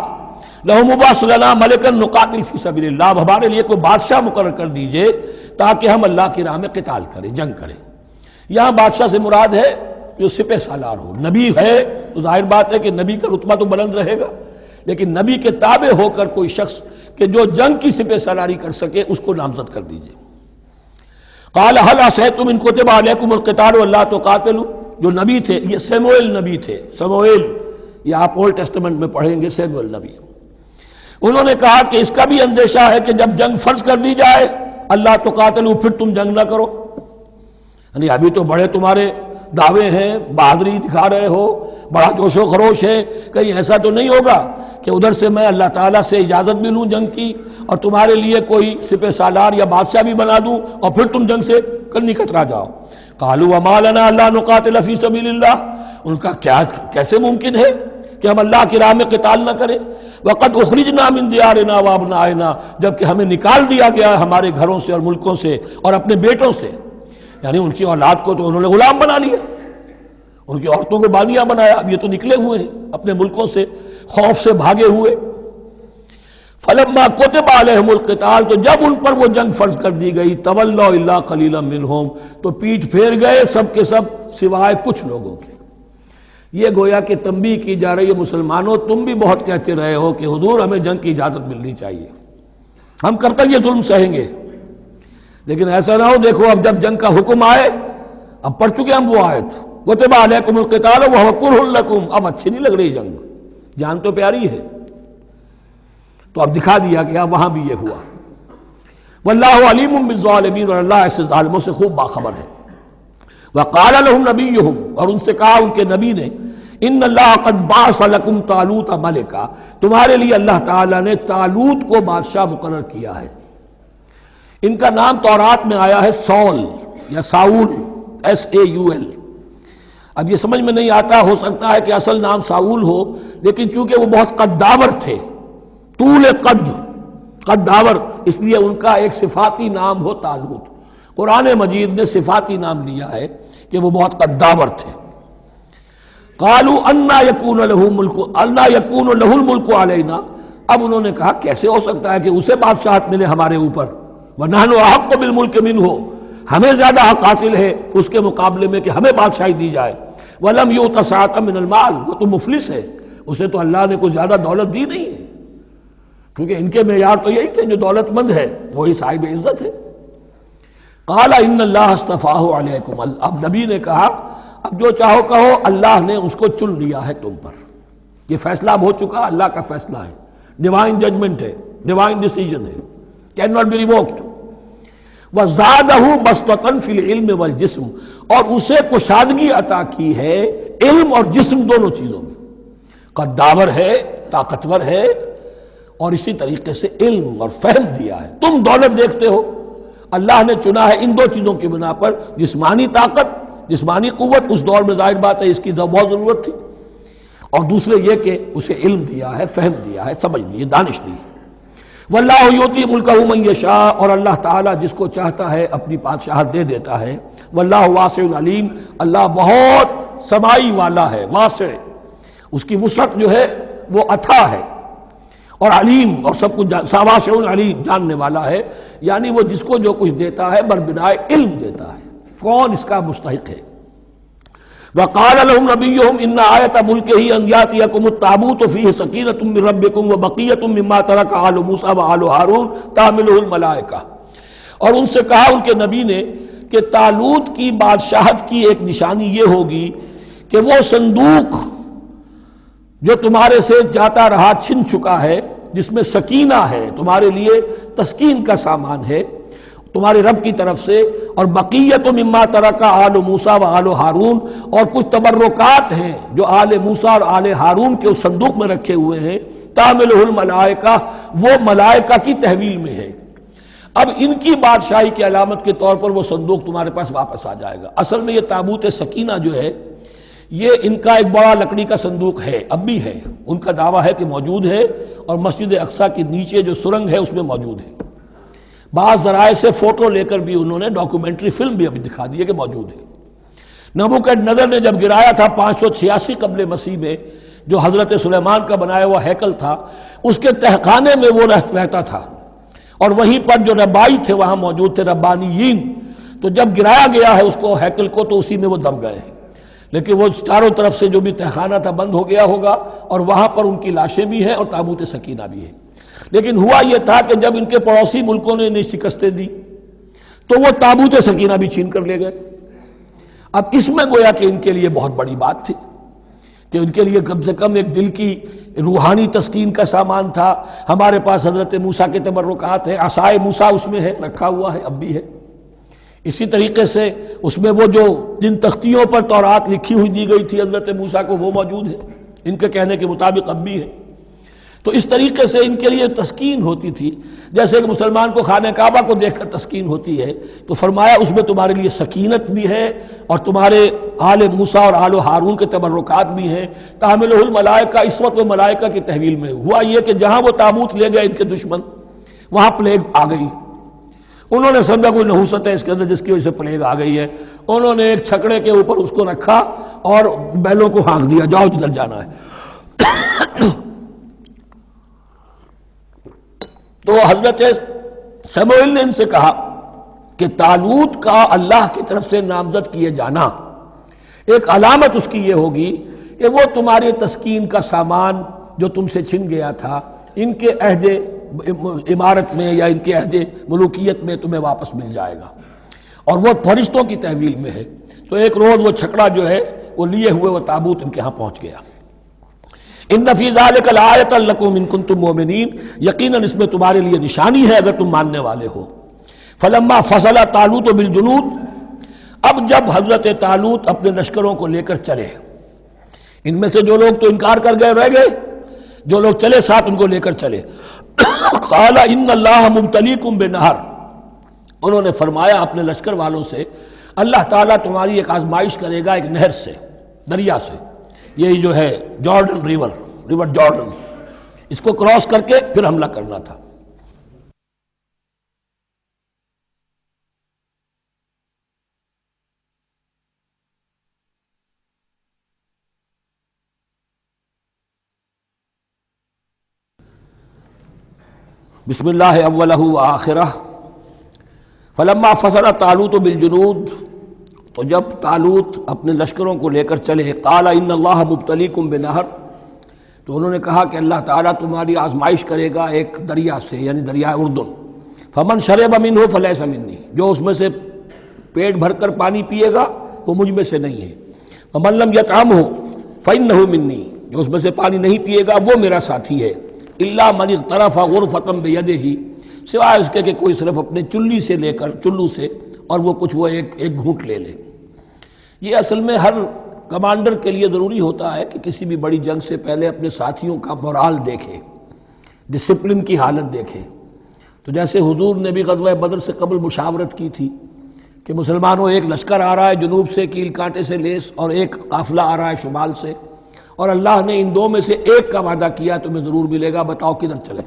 لَهُمْ مُبَعْثْ لَنَا مَلِكًا نُقَاتِلْ فِي سَبِيلِ اللَّهِ، اب ہمارے لیے کوئی بادشاہ مقرر کر دیجئے تاکہ ہم اللہ کی راہ میں قتال کریں، جنگ کریں۔ یہاں بادشاہ سے مراد ہے جو سپہ سالار ہو، نبی ہے تو ظاہر بات ہے کہ نبی کا رتبہ تو بلند رہے گا، لیکن نبی کے تابع ہو کر کوئی شخص کہ جو جنگ کی سپہ سالاری کر سکے اس کو نامزد کر دیجئے۔ قال هل عصیتم ان کتب علیکم القتال الا تقاتلوا، جو نبی تھے، یہ سیموئیل نبی تھے، سیموئیل، یہ آپ اولڈ ٹیسٹمنٹ میں پڑھیں گے، سیموئیل نبی، انہوں نے کہا کہ اس کا بھی اندیشہ ہے کہ جب جنگ فرض کر دی جائے اللہ تو قاتلوا، پھر تم جنگ نہ کرو، یعنی ابھی تو بڑے تمہارے دعوے ہیں، بہادری دکھا رہے ہو، بڑا جوش و خروش ہے، کہیں ایسا تو نہیں ہوگا کہ ادھر سے میں اللہ تعالیٰ سے اجازت بھی لوں جنگ کی اور تمہارے لیے کوئی سپہ سالار یا بادشاہ بھی بنا دوں اور پھر تم جنگ سے کرنی کترا جاؤ۔ قالوا وما لنا الا نقاتل فی سبیل اللہ، ان کا کیسے ممکن ہے کہ ہم اللہ کی راہ میں قتال نہ کریں؟ وقد اخرجنا من دیارنا وابنائنا، جبکہ ہمیں نکال دیا گیا ہے ہمارے گھروں سے اور ملکوں سے اور اپنے بیٹوں سے، یعنی ان کی اولاد کو تو انہوں نے غلام بنا لیا، ان کی عورتوں کو بانیاں بنایا، اب یہ تو نکلے ہوئے ہیں اپنے ملکوں سے، خوف سے بھاگے ہوئے۔ فلما كتب عليهم القتال، تو جب ان پر وہ جنگ فرض کر دی گئی، تولوا الا قليلا منهم، تو پیٹھ پھیر گئے سب کے سب سوائے کچھ لوگوں کے۔ یہ گویا کہ تنبیہ کی جا رہی ہے، مسلمانوں تم بھی بہت کہتے رہے ہو کہ حضور ہمیں جنگ کی اجازت ملنی چاہیے، ہم کب تک یہ ظلم سہیں گے، لیکن ایسا نہ ہو، دیکھو اب جب جنگ کا حکم آئے، اب پڑھ چکے ہم وہ آیت کتب علیکم القتال وہو کرہ لکم، اب اچھی نہیں لگ رہی جنگ، جان تو پیاری ہے، تو اب دکھا دیا گیا وہاں بھی یہ ہوا۔ واللہ علیم بالظالمین، اور اللہ ایسے ظالموں سے خوب باخبر ہے۔ وقال لهم نبیہم، اور ان سے کہا ان کے نبی نے، ان اللہ قد بعث لکم طالوت ملکا، تمہارے لیے اللہ تعالیٰ نے طالوت کو بادشاہ مقرر کیا ہے۔ ان کا نام تورات میں آیا ہے سول یا ساؤل، SAUL۔ اب یہ سمجھ میں نہیں آتا، ہو سکتا ہے کہ اصل نام ساؤل ہو، لیکن چونکہ وہ بہت قداور تھے، طول قداور، اس لیے ان کا ایک صفاتی نام ہو طالوت۔ قرآن مجید نے صفاتی نام لیا ہے کہ وہ بہت قداور تھے۔ قالوا انا یکون له الملک علینا، اب انہوں نے کہا کیسے ہو سکتا ہے کہ اسے بادشاہت ملے ہمارے اوپر، ونحن احق بالملک منہ، ہمیں زیادہ حق حاصل ہے اس کے مقابلے میں کہ ہمیں بادشاہی دی جائے۔ ولم یؤت سعۃ من المال، وہ تو مفلس ہے، اسے تو اللہ نے کوئی زیادہ دولت دی نہیں ہے، کیونکہ ان کے معیار تو یہی تھے، جو دولت مند ہے وہی صاحب عزت ہے۔ قال ان اللہ اصطفاہ علیکم، اب نبی نے کہا اب جو چاہو کہو، اللہ نے اس کو چن لیا ہے تم پر، یہ فیصلہ اب ہو چکا، اللہ کا فیصلہ ہے، ڈیوائن ججمنٹ ہے، ڈیوائن ڈیسیجن ہے، کین ناٹ بی ریووکڈ۔ وزادہ بسطۃ فی العلم والجسم، اور اسے کشادگی عطا کی ہے علم اور جسم دونوں چیزوں میں، قداور ہے، طاقتور ہے، اور اسی طریقے سے علم اور فہم دیا ہے۔ تم دولت دیکھتے ہو، اللہ نے چنا ہے ان دو چیزوں کی بنا پر، جسمانی طاقت، جسمانی قوت، اس دور میں ظاہر بات ہے اس کی بہت ضرورت تھی، اور دوسرے یہ کہ اسے علم دیا ہے، فہم دیا ہے، سمجھ دی ہے، دانش دی ہے۔ واللہ یؤتی ملکہ من یشاء، اور اللہ تعالیٰ جس کو چاہتا ہے اپنی بادشاہت دے دیتا ہے۔ واللہ واسع علیم، اللہ بہت سمائی والا ہے، واسع، اس کی وسعت جو ہے وہ اتھا ہے، اور علیم، اور سب کچھ واسع علیم، جاننے والا ہے، یعنی وہ جس کو جو کچھ دیتا ہے بربنائے علم دیتا ہے، کون اس کا مستحق ہے۔ وقال لهم نبيهم ان آیۃ ملکہ ان یاتیکم التابوت فیہ سکینۃ من ربکم وبقیۃ مما ترک آل موسیٰ وآل ہارون تحملہ الملائکہ، اور ان سے کہا ان کے نبی نے کہ طالوت کی بادشاہت کی ایک نشانی یہ ہوگی کہ وہ صندوق جو تمہارے سے جاتا رہا چھن چکا ہے، جس میں سکینہ ہے، تمہارے لیے تسکین کا سامان ہے تمہارے رب کی طرف سے، اور بقیت مما ترک آل موسیٰ و آل ہارون، اور کچھ تبرکات ہیں جو آل موسیٰ اور آل ہارون کے اس صندوق میں رکھے ہوئے ہیں، تحملہ الملائکہ، وہ ملائکہ کی تحویل میں ہے۔ اب ان کی بادشاہی کی علامت کے طور پر وہ صندوق تمہارے پاس واپس آ جائے گا۔ اصل میں یہ تابوت سکینہ جو ہے یہ ان کا ایک بڑا لکڑی کا صندوق ہے، اب بھی ہے، ان کا دعویٰ ہے کہ موجود ہے، اور مسجد اقصیٰ کے نیچے جو سرنگ ہے اس میں موجود ہے۔ بعض ذرائع سے فوٹو لے کر بھی انہوں نے ڈاکومنٹری فلم بھی ابھی دکھا دی ہے کہ موجود ہے۔ نبوکدنضر نے جب گرایا تھا 586 قبل مسیح میں، جو حضرت سلیمان کا بنایا ہوا ہیکل تھا، اس کے تہخانے میں وہ رہتا تھا، اور وہیں پر جو ربائی تھے وہاں موجود تھے، ربانیین، تو جب گرایا گیا ہے اس کو، ہیکل کو، تو اسی میں وہ دب گئے ہیں، لیکن وہ چاروں طرف سے جو بھی تہخانہ تھا بند ہو گیا ہوگا، اور وہاں پر ان کی لاشیں بھی ہیں اور تابوت سکینہ بھی ہے۔ لیکن ہوا یہ تھا کہ جب ان کے پڑوسی ملکوں نے انہیں شکستیں دی تو وہ تابوت سکینہ بھی چھین کر لے گئے۔ اب اس میں گویا کہ ان کے لیے بہت بڑی بات تھی کہ ان کے لیے کم سے کم ایک دل کی روحانی تسکین کا سامان تھا. ہمارے پاس حضرت موسیٰ کے تبرکات ہیں، عصائے موسیٰ اس میں ہے، رکھا ہوا ہے، اب بھی ہے. اسی طریقے سے اس میں وہ جو جن تختیوں پر تورات لکھی ہوئی دی گئی تھی حضرت موسیٰ کو، وہ موجود ہے، ان کے کہنے کے مطابق اب بھی ہے. تو اس طریقے سے ان کے لیے تسکین ہوتی تھی، جیسے کہ مسلمان کو خانہ کعبہ کو دیکھ کر تسکین ہوتی ہے. تو فرمایا اس میں تمہارے لیے سکینت بھی ہے اور تمہارے آل موسیٰ اور آل ہارون کے تبرکات بھی ہیں. تحملہ الملائکہ، اس وقت وہ ملائکہ کی تحویل میں ہوا یہ کہ جہاں وہ تابوت لے گئے ان کے دشمن، وہاں پلیگ آ گئی. انہوں نے سمجھا کوئی نحوست ہے اس کے اندر جس کی وجہ سے پلیگ آ گئی ہے. انہوں نے ایک چھکڑے کے اوپر اس کو رکھا اور بیلوں کو ہانک دیا، جاؤ جدھر جانا ہے. تو حضرت سموئیل نے ان سے کہا کہ طالوت کا اللہ کی طرف سے نامزد کیے جانا ایک علامت اس کی یہ ہوگی کہ وہ تمہاری تسکین کا سامان جو تم سے چھن گیا تھا، ان کے عہد عمارت میں یا ان کے عہد ملوکیت میں تمہیں واپس مل جائے گا، اور وہ فرشتوں کی تحویل میں ہے. تو ایک روز وہ چھکڑا جو ہے وہ لیے ہوئے وہ تابوت ان کے ہاں پہنچ گیا. ان فی ذلک لآیۃ لکم ان کنتم مؤمنین، یقیناً اس میں تمہارے لیے نشانی ہے اگر تم ماننے والے ہو. فلما فصل طالوت بالجنود، اب جب حضرت طالوت اپنے لشکروں کو لے کر چلے، ان میں سے جو لوگ تو انکار کر گئے رہ گئے، جو لوگ چلے ساتھ ان کو لے کر چلے. قال ان اللہ مبتلیکم بنہر، انہوں نے فرمایا اپنے لشکر والوں سے اللہ تعالیٰ تمہاری ایک آزمائش کرے گا ایک نہر سے، دریا سے. یہ جو ہے جارڈن ریور جارڈن، اس کو کراس کر کے پھر حملہ کرنا تھا. بسم اللہ اولہ وآخرہ. فلما فصل طالوت بالجنود، تو جب طالوت اپنے لشکروں کو لے کر چلے، قال ان اللہ مبتلیکم بنہر، تو انہوں نے کہا کہ اللہ تعالیٰ تمہاری آزمائش کرے گا ایک دریا سے، یعنی دریائے اردن. فمن شرب منہ فلیس منی، جو اس میں سے پیٹ بھر کر پانی پیے گا وہ مجھ میں سے نہیں ہے. ومن لم یطعمہ فانہ منی، جو اس میں سے پانی نہیں پیے گا وہ میرا ساتھی ہے. الا من اغترف غرفۃ بیدہ، سوائے اس کے کہ کوئی صرف اپنے چلو سے اور وہ کچھ وہ ایک گھونٹ لے لے. یہ اصل میں ہر کمانڈر کے لیے ضروری ہوتا ہے کہ کسی بھی بڑی جنگ سے پہلے اپنے ساتھیوں کا مورال دیکھے، ڈسپلن کی حالت دیکھے. تو جیسے حضور نے بھی غزوہ بدر سے قبل مشاورت کی تھی کہ مسلمانوں ایک لشکر آ رہا ہے جنوب سے کیل کانٹے سے لیس، اور ایک قافلہ آ رہا ہے شمال سے، اور اللہ نے ان دو میں سے ایک کا وعدہ کیا تمہیں ضرور ملے گا، بتاؤ کدھر چلے.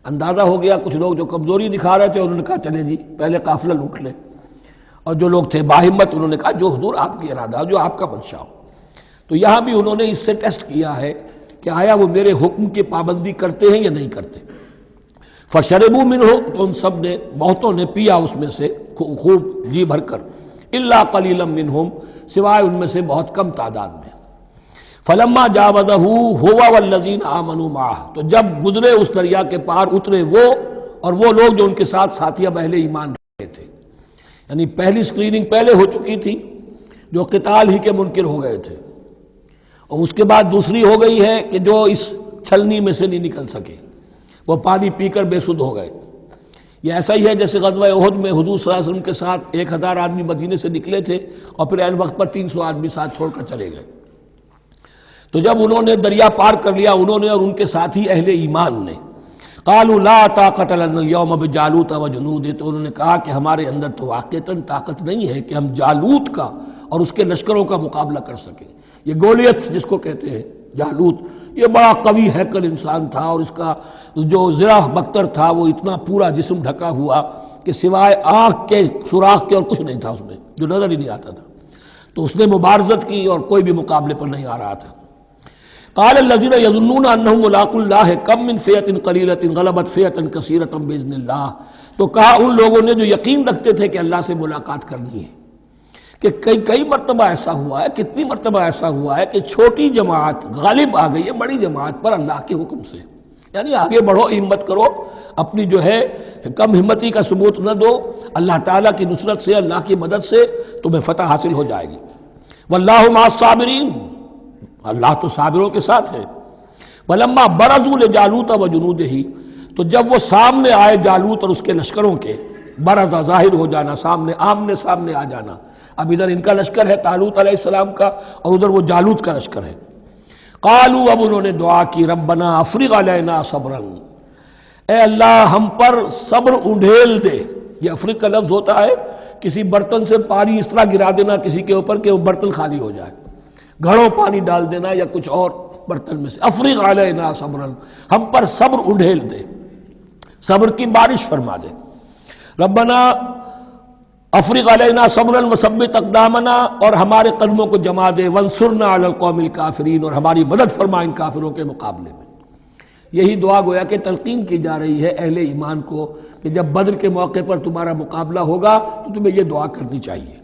اندازہ ہو گیا کچھ لوگ جو کمزوری دکھا رہے تھے انہوں نے کہا چلے جی پہلے قافلہ لوٹ لیں، اور جو لوگ تھے باہمت انہوں نے کہا جو حضور آپ کی ارادہ ہو، جو آپ کا منشا ہو. تو یہاں بھی انہوں نے اس سے ٹیسٹ کیا ہے کہ آیا وہ میرے حکم کی پابندی کرتے ہیں یا نہیں کرتے. فشربوا منہ، تو ان سب نے بہتوں نے پیا اس میں سے خوب جی بھر کر. الا قلیلا منہم، سوائے ان میں سے بہت کم تعداد میں. فلما جاوزہ ہوا والذین آمنوا معہ، تو جب گزرے اس دریا کے پار اترے وہ اور وہ لوگ جو ان کے ساتھ ساتھیہ اہل ایمان رہے تھے. یعنی پہلی سکریننگ پہلے ہو چکی تھی جو قتال ہی کے منکر ہو گئے تھے، اور اس کے بعد دوسری ہو گئی ہے کہ جو اس چھلنی میں سے نہیں نکل سکے، وہ پانی پی کر بے سدھ ہو گئے. یہ ایسا ہی ہے جیسے غزوہ احد میں حضور صلی اللہ علیہ وسلم کے ساتھ 1000 آدمی مدینے سے نکلے تھے اور پھر عین وقت پر 300 آدمی ساتھ چھوڑ کر چلے گئے. تو جب انہوں نے دریا پار کر لیا، انہوں نے اور ان کے ساتھی اہل ایمان نے، قالوا لا طاقت لنا اليوم بجالوت وجنودہ، تو انہوں نے کہا کہ ہمارے اندر تو واقعتاً طاقت نہیں ہے کہ ہم جالوت کا اور اس کے لشکروں کا مقابلہ کر سکیں. یہ گولیت جس کو کہتے ہیں جالوت، یہ بڑا قوی ہیکل انسان تھا، اور اس کا جو زرہ بختر تھا وہ اتنا پورا جسم ڈھکا ہوا کہ سوائے آنکھ کے سوراخ کے اور کچھ نہیں تھا اس میں، جو نظر ہی نہیں آتا تھا. تو اس نے مبارزت کی اور کوئی بھی مقابلے پر نہیں آ رہا تھا. قال الذين يظنون انهم ملاقو الله كم من فئة قليلة غلبت فئة كثيرة باذن الله، تو کہا ان لوگوں نے جو یقین رکھتے تھے کہ اللہ سے ملاقات کرنی ہے کہ کئی مرتبہ ایسا ہوا ہے، کتنی مرتبہ ایسا ہوا ہے کہ چھوٹی جماعت غالب آ گئی ہے بڑی جماعت پر اللہ کے حکم سے. یعنی آگے بڑھو، ہمت کرو، اپنی جو ہے کم ہمتی کا ثبوت نہ دو، اللہ تعالیٰ کی نصرت سے، اللہ کی مدد سے تمہیں فتح حاصل ہو جائے گی۔ واللہ مع الصابرین، اللہ تو صابروں کے ساتھ ہے۔ ولما برزوا لجالوت وجنودہ، تو جب وہ سامنے آئے جالوت اور اس کے لشکروں کے، برزا ظاہر ہو جانا، سامنے آمنے سامنے آ جانا، اب ادھر ان کا لشکر ہے طالوت علیہ السلام کا، اور ادھر وہ جالوت کا لشکر ہے۔ قالوا، اب انہوں نے دعا کی، ربنا افرغ علینا صبرا، اے اللہ ہم پر صبر انڈھیل دے۔ یہ افرغ کا لفظ ہوتا ہے کسی برتن سے پانی اس طرح گرا دینا کسی کے اوپر کہ وہ برتن خالی ہو جائے، گھڑوں پانی ڈال دینا یا کچھ اور برتن میں سے۔ افرغ علینا صبرا، ہم پر صبر انڈھیل دے، صبر کی بارش فرما دے۔ ربنا افرغ علینا صبرا وثبت اقدامنا، اور ہمارے قدموں کو جما دے، وانصرنا علی القوم الکافرین، اور ہماری مدد فرما ان کافروں کے مقابلے میں۔ یہی دعا گویا کہ تلقین کی جا رہی ہے اہل ایمان کو کہ جب بدر کے موقع پر تمہارا مقابلہ ہوگا تو تمہیں یہ دعا کرنی چاہیے۔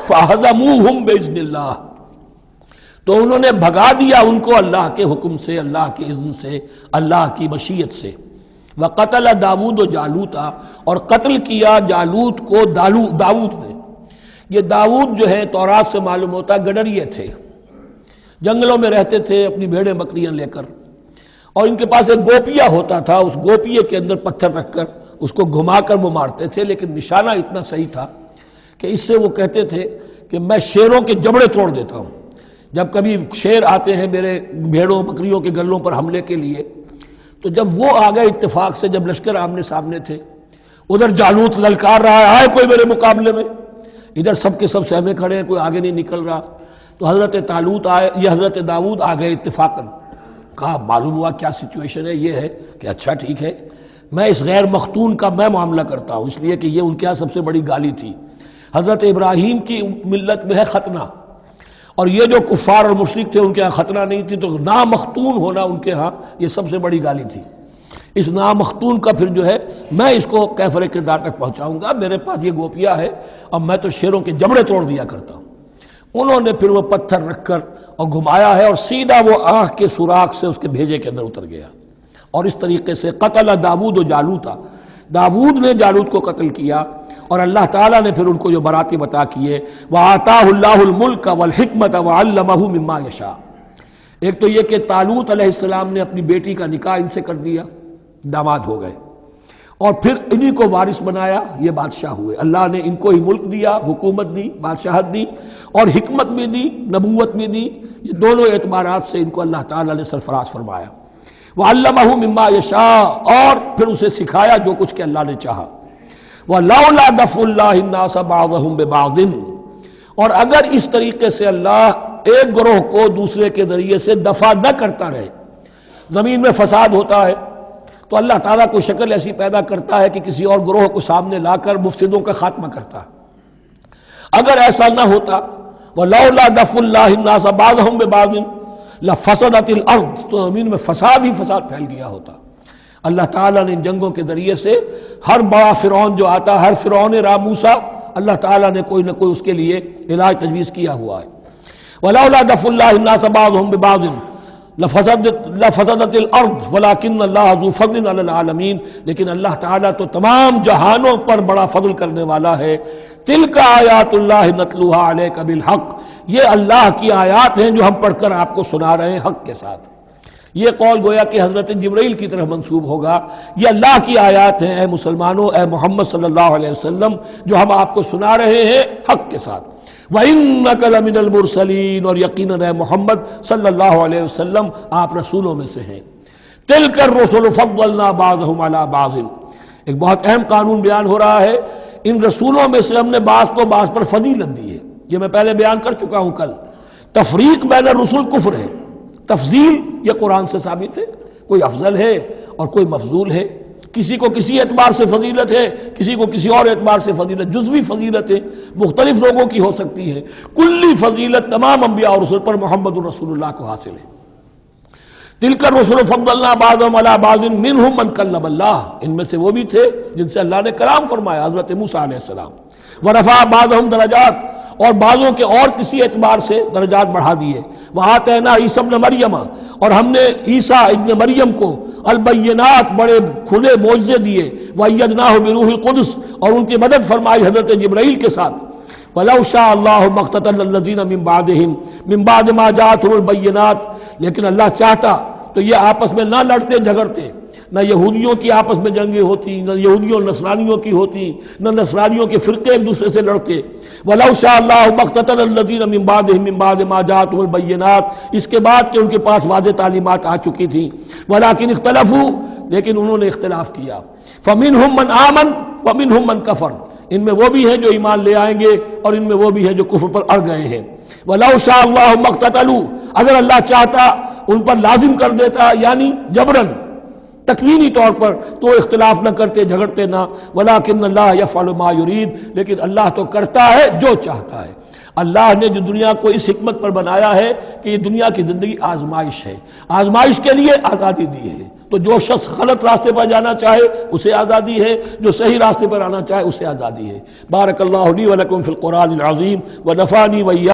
فَهَزَمُوهُمْ بِإِذْنِ اللَّهِ، تو انہوں نے بھگا دیا ان کو اللہ کے حکم سے، اللہ کے اذن سے، اللہ کی مشیت سے۔ وَقَتَلَ داود جالوتا، اور قتل کیا جالوت کو داود نے۔ یہ داود جو ہے تورات سے معلوم ہوتا گڈریے تھے، جنگلوں میں رہتے تھے اپنی بھیڑیں بکریاں لے کر، اور ان کے پاس ایک گوپیا ہوتا تھا، اس گوپیے کے اندر پتھر رکھ کر اس کو گھما کر وہ مارتے تھے، لیکن نشانہ اتنا صحیح تھا کہ اس سے وہ کہتے تھے کہ میں شیروں کے جبڑے توڑ دیتا ہوں۔ جب کبھی شیر آتے ہیں میرے بھیڑوں بکریوں کے گلوں پر حملے کے لیے، تو جب وہ آ گئے اتفاق سے، جب لشکر آمنے سامنے تھے، ادھر جالوت للکار رہا ہے آئے کوئی میرے مقابلے میں، ادھر سب کے سب سہمے کھڑے ہیں، کوئی آگے نہیں نکل رہا، تو حضرت طالوت آئے، یہ حضرت داود آ گئے اتفاقاً۔ کہا معلوم ہوا کیا سچویشن ہے، یہ ہے کہ اچھا ٹھیک ہے، میں اس غیر مختون کا میں معاملہ کرتا ہوں، اس لیے کہ یہ ان کے یہاں سب سے بڑی گالی تھی۔ حضرت ابراہیم کی ملت میں ہے ختنہ، اور یہ جو کفار اور مشرک تھے ان کے ہاں ختنہ نہیں تھی، تو نامختون ہونا ان کے ہاں یہ سب سے بڑی گالی تھی۔ اس نامختون کا پھر جو ہے میں اس کو کیفر کردار تک پہنچاؤں گا، میرے پاس یہ گوپیا ہے اور میں تو شیروں کے جبڑے توڑ دیا کرتا ہوں۔ انہوں نے پھر وہ پتھر رکھ کر اور گھمایا ہے، اور سیدھا وہ آنکھ کے سوراخ سے اس کے بھیجے کے اندر اتر گیا، اور اس طریقے سے قتل داود و جالوتا، داود نے جالوت کو قتل کیا، اور اللہ تعالیٰ نے پھر ان کو جو براتب عطا کیے، وَآتَاهُ اللَّهُ الْمُلْكَ وَالْحِكْمَةَ وَعَلَّمَهُ مِمَّا يَشَاءُ۔ ایک تو یہ کہ طالوت علیہ السلام نے اپنی بیٹی کا نکاح ان سے کر دیا، داماد ہو گئے، اور پھر انہی کو وارث بنایا، یہ بادشاہ ہوئے۔ اللہ نے ان کو ہی ملک دیا، حکومت دی، بادشاہت دی، اور حکمت بھی دی، نبوت بھی دی، یہ دونوں اعتبارات سے ان کو اللہ تعالیٰ نے سرفراز فرمایا۔ وَعَلَّمَهُ مِمَّا يَشَاءُ، اور پھر اسے سکھایا جو کچھ کہ اللہ نے چاہا۔ وَلَوْلَا دَفْعُ اللَّهِ النَّاسَ بَعْضَهُمْ بِبَعْضٍ، اور اگر اس طریقے سے اللہ ایک گروہ کو دوسرے کے ذریعے سے دفع نہ کرتا رہے، زمین میں فساد ہوتا ہے تو اللہ تعالیٰ کو شکل ایسی پیدا کرتا ہے کہ کسی اور گروہ کو سامنے لا کر مفسدوں کا خاتمہ کرتا ہے۔ اگر ایسا نہ ہوتا، وَلَوْلَا دَفْعُ اللَّهِ النَّاسَ بَعْضَهُمْ بِبَعْضٍ لَفَسَدَتِ الْأَرْضُ، تو زمین میں فساد ہی فساد پھیل گیا ہوتا۔ اللہ تعالیٰ نے ان جنگوں کے ذریعے سے ہر بڑا فرعون جو آتا، ہر فرعون موسیٰ، اللہ تعالیٰ نے کوئی نہ کوئی اس کے لیے علاج تجویز کیا ہوا ہے۔ وَلَوْلَا دَفْعُ اللَّهِ النَّاسَ بَعْضَهُمْ بِبَعْضٍ لفسدت الارض ولكن اللہ ذو فضل علی العالمین، لیکن اللہ تعالیٰ تو تمام جہانوں پر بڑا فضل کرنے والا ہے۔ تلک آیات اللہ نتلوها علیک بالحق، یہ اللہ کی آیات ہیں جو ہم پڑھ کر آپ کو سنا رہے ہیں حق کے ساتھ۔ یہ قول گویا کہ حضرت جبرائیل کی طرف منسوب ہوگا، یہ اللہ کی آیات ہیں اے مسلمانوں، اے محمد صلی اللہ علیہ وسلم، جو ہم آپ کو سنا رہے ہیں حق کے ساتھ۔ وَإِنَّكَ لَمِنَ الْمُرْسَلِينَ، اور یقیناً اے محمد صلی اللہ علیہ وسلم آپ رسولوں میں سے ہیں۔ تِلْكَ الرُّسُلُ فَضَّلْنَا بَعْضَهُمْ عَلَى بَعْضٍ، ایک بہت اہم قانون بیان ہو رہا ہے، ان رسولوں میں سے ہم نے بعض کو بعض پر فضیلت دی ہے۔ یہ میں پہلے بیان کر چکا ہوں کل، تفریق بین الرسل کفر ہے، تفضیل یہ قرآن سے ثابت ہے، کوئی افضل ہے اور کوئی مفضول ہے، کسی کو کسی اعتبار سے فضیلت ہے، کسی کو کسی اور اعتبار سے فضیلت، جزوی فضیلت ہے، مختلف لوگوں کی ہو سکتی ہے، کلی فضیلت تمام انبیاء اور رسول پر محمد الرسول اللہ کو حاصل ہے۔ تلک الرسل فضلنا بعضهم علی بعض منهم من کلم اللہ، ان میں سے وہ بھی تھے جن سے اللہ نے کلام فرمایا، حضرت موسیٰ علیہ السلام۔ ورفع بعضهم درجات، اور بعضوں کے اور کسی اعتبار سے درجات بڑھا دیے۔ وآتینا عیسی ابن مریم، اور ہم نے عیسیٰ ابن مریم کو البینات بڑے کھلے معجزے دیے، وَأَيَّدْنَاهُ بِرُوحِ الْقُدُسِ اور ان کی مدد فرمائی حضرت جبرائیل کے ساتھ۔ وَلَوْ شَاءَ اللَّهُ مَا اقْتَتَلَ الَّذِينَ مِن بَعْدِهِمْ مِن بَعْدِ مَا جَاءَتْهُمُ الْبَيِّنَاتُ لیکن اللہ چاہتا تو یہ آپس میں نہ لڑتے جھگڑتے، نہ یہودیوں کی آپس میں جنگیں ہوتی، نہ یہودیوں اور نصرانیوں کی ہوتی، نہ نصرانیوں کے فرقے ایک دوسرے سے لڑتے۔ وَلَوْ شَاءَ اللَّهُ مَا اقْتَتَلَ الَّذِينَ مِن بَعْدِهِمْ مِن بَعْدِ مَا جَاءَتْهُمُ الْبَيِّنَاتُ اس کے بعد کہ ان کے پاس واضح تعلیمات آ چکی تھیں۔ وَلَٰكِنِ اخْتَلَفُوا لیکن انہوں نے اختلاف کیا۔ فَمِنْهُمْ مَنْ آمَنَ وَمِنْهُمْ مَنْ كَفَرَ ان میں وہ بھی ہیں جو ایمان لے آئیں گے اور ان میں وہ بھی ہیں جو کفر پر اڑ گئے ہیں۔ وَلَوْ شَاءَ اللَّهُ مَا اقْتَتَلُوا اگر اللہ چاہتا ان پر لازم کر دیتا، یعنی جبرن تکوینی طور پر، تو اختلاف نہ کرتے جھگڑتے نہ۔ وَلَٰكِنَّ اللَّهَ يَفْعَلُ مَا يُرِيدُ لیکن اللہ تو کرتا ہے جو چاہتا ہے۔ اللہ نے جو دنیا کو اس حکمت پر بنایا ہے کہ یہ دنیا کی زندگی آزمائش ہے، آزمائش کے لیے آزادی دی ہے، تو جو شخص غلط راستے پر جانا چاہے اسے آزادی ہے، جو صحیح راستے پر آنا چاہے اسے آزادی ہے۔ بارک اللہ لی و لکم فی القرآن العظیم ونفعنی وإیاکم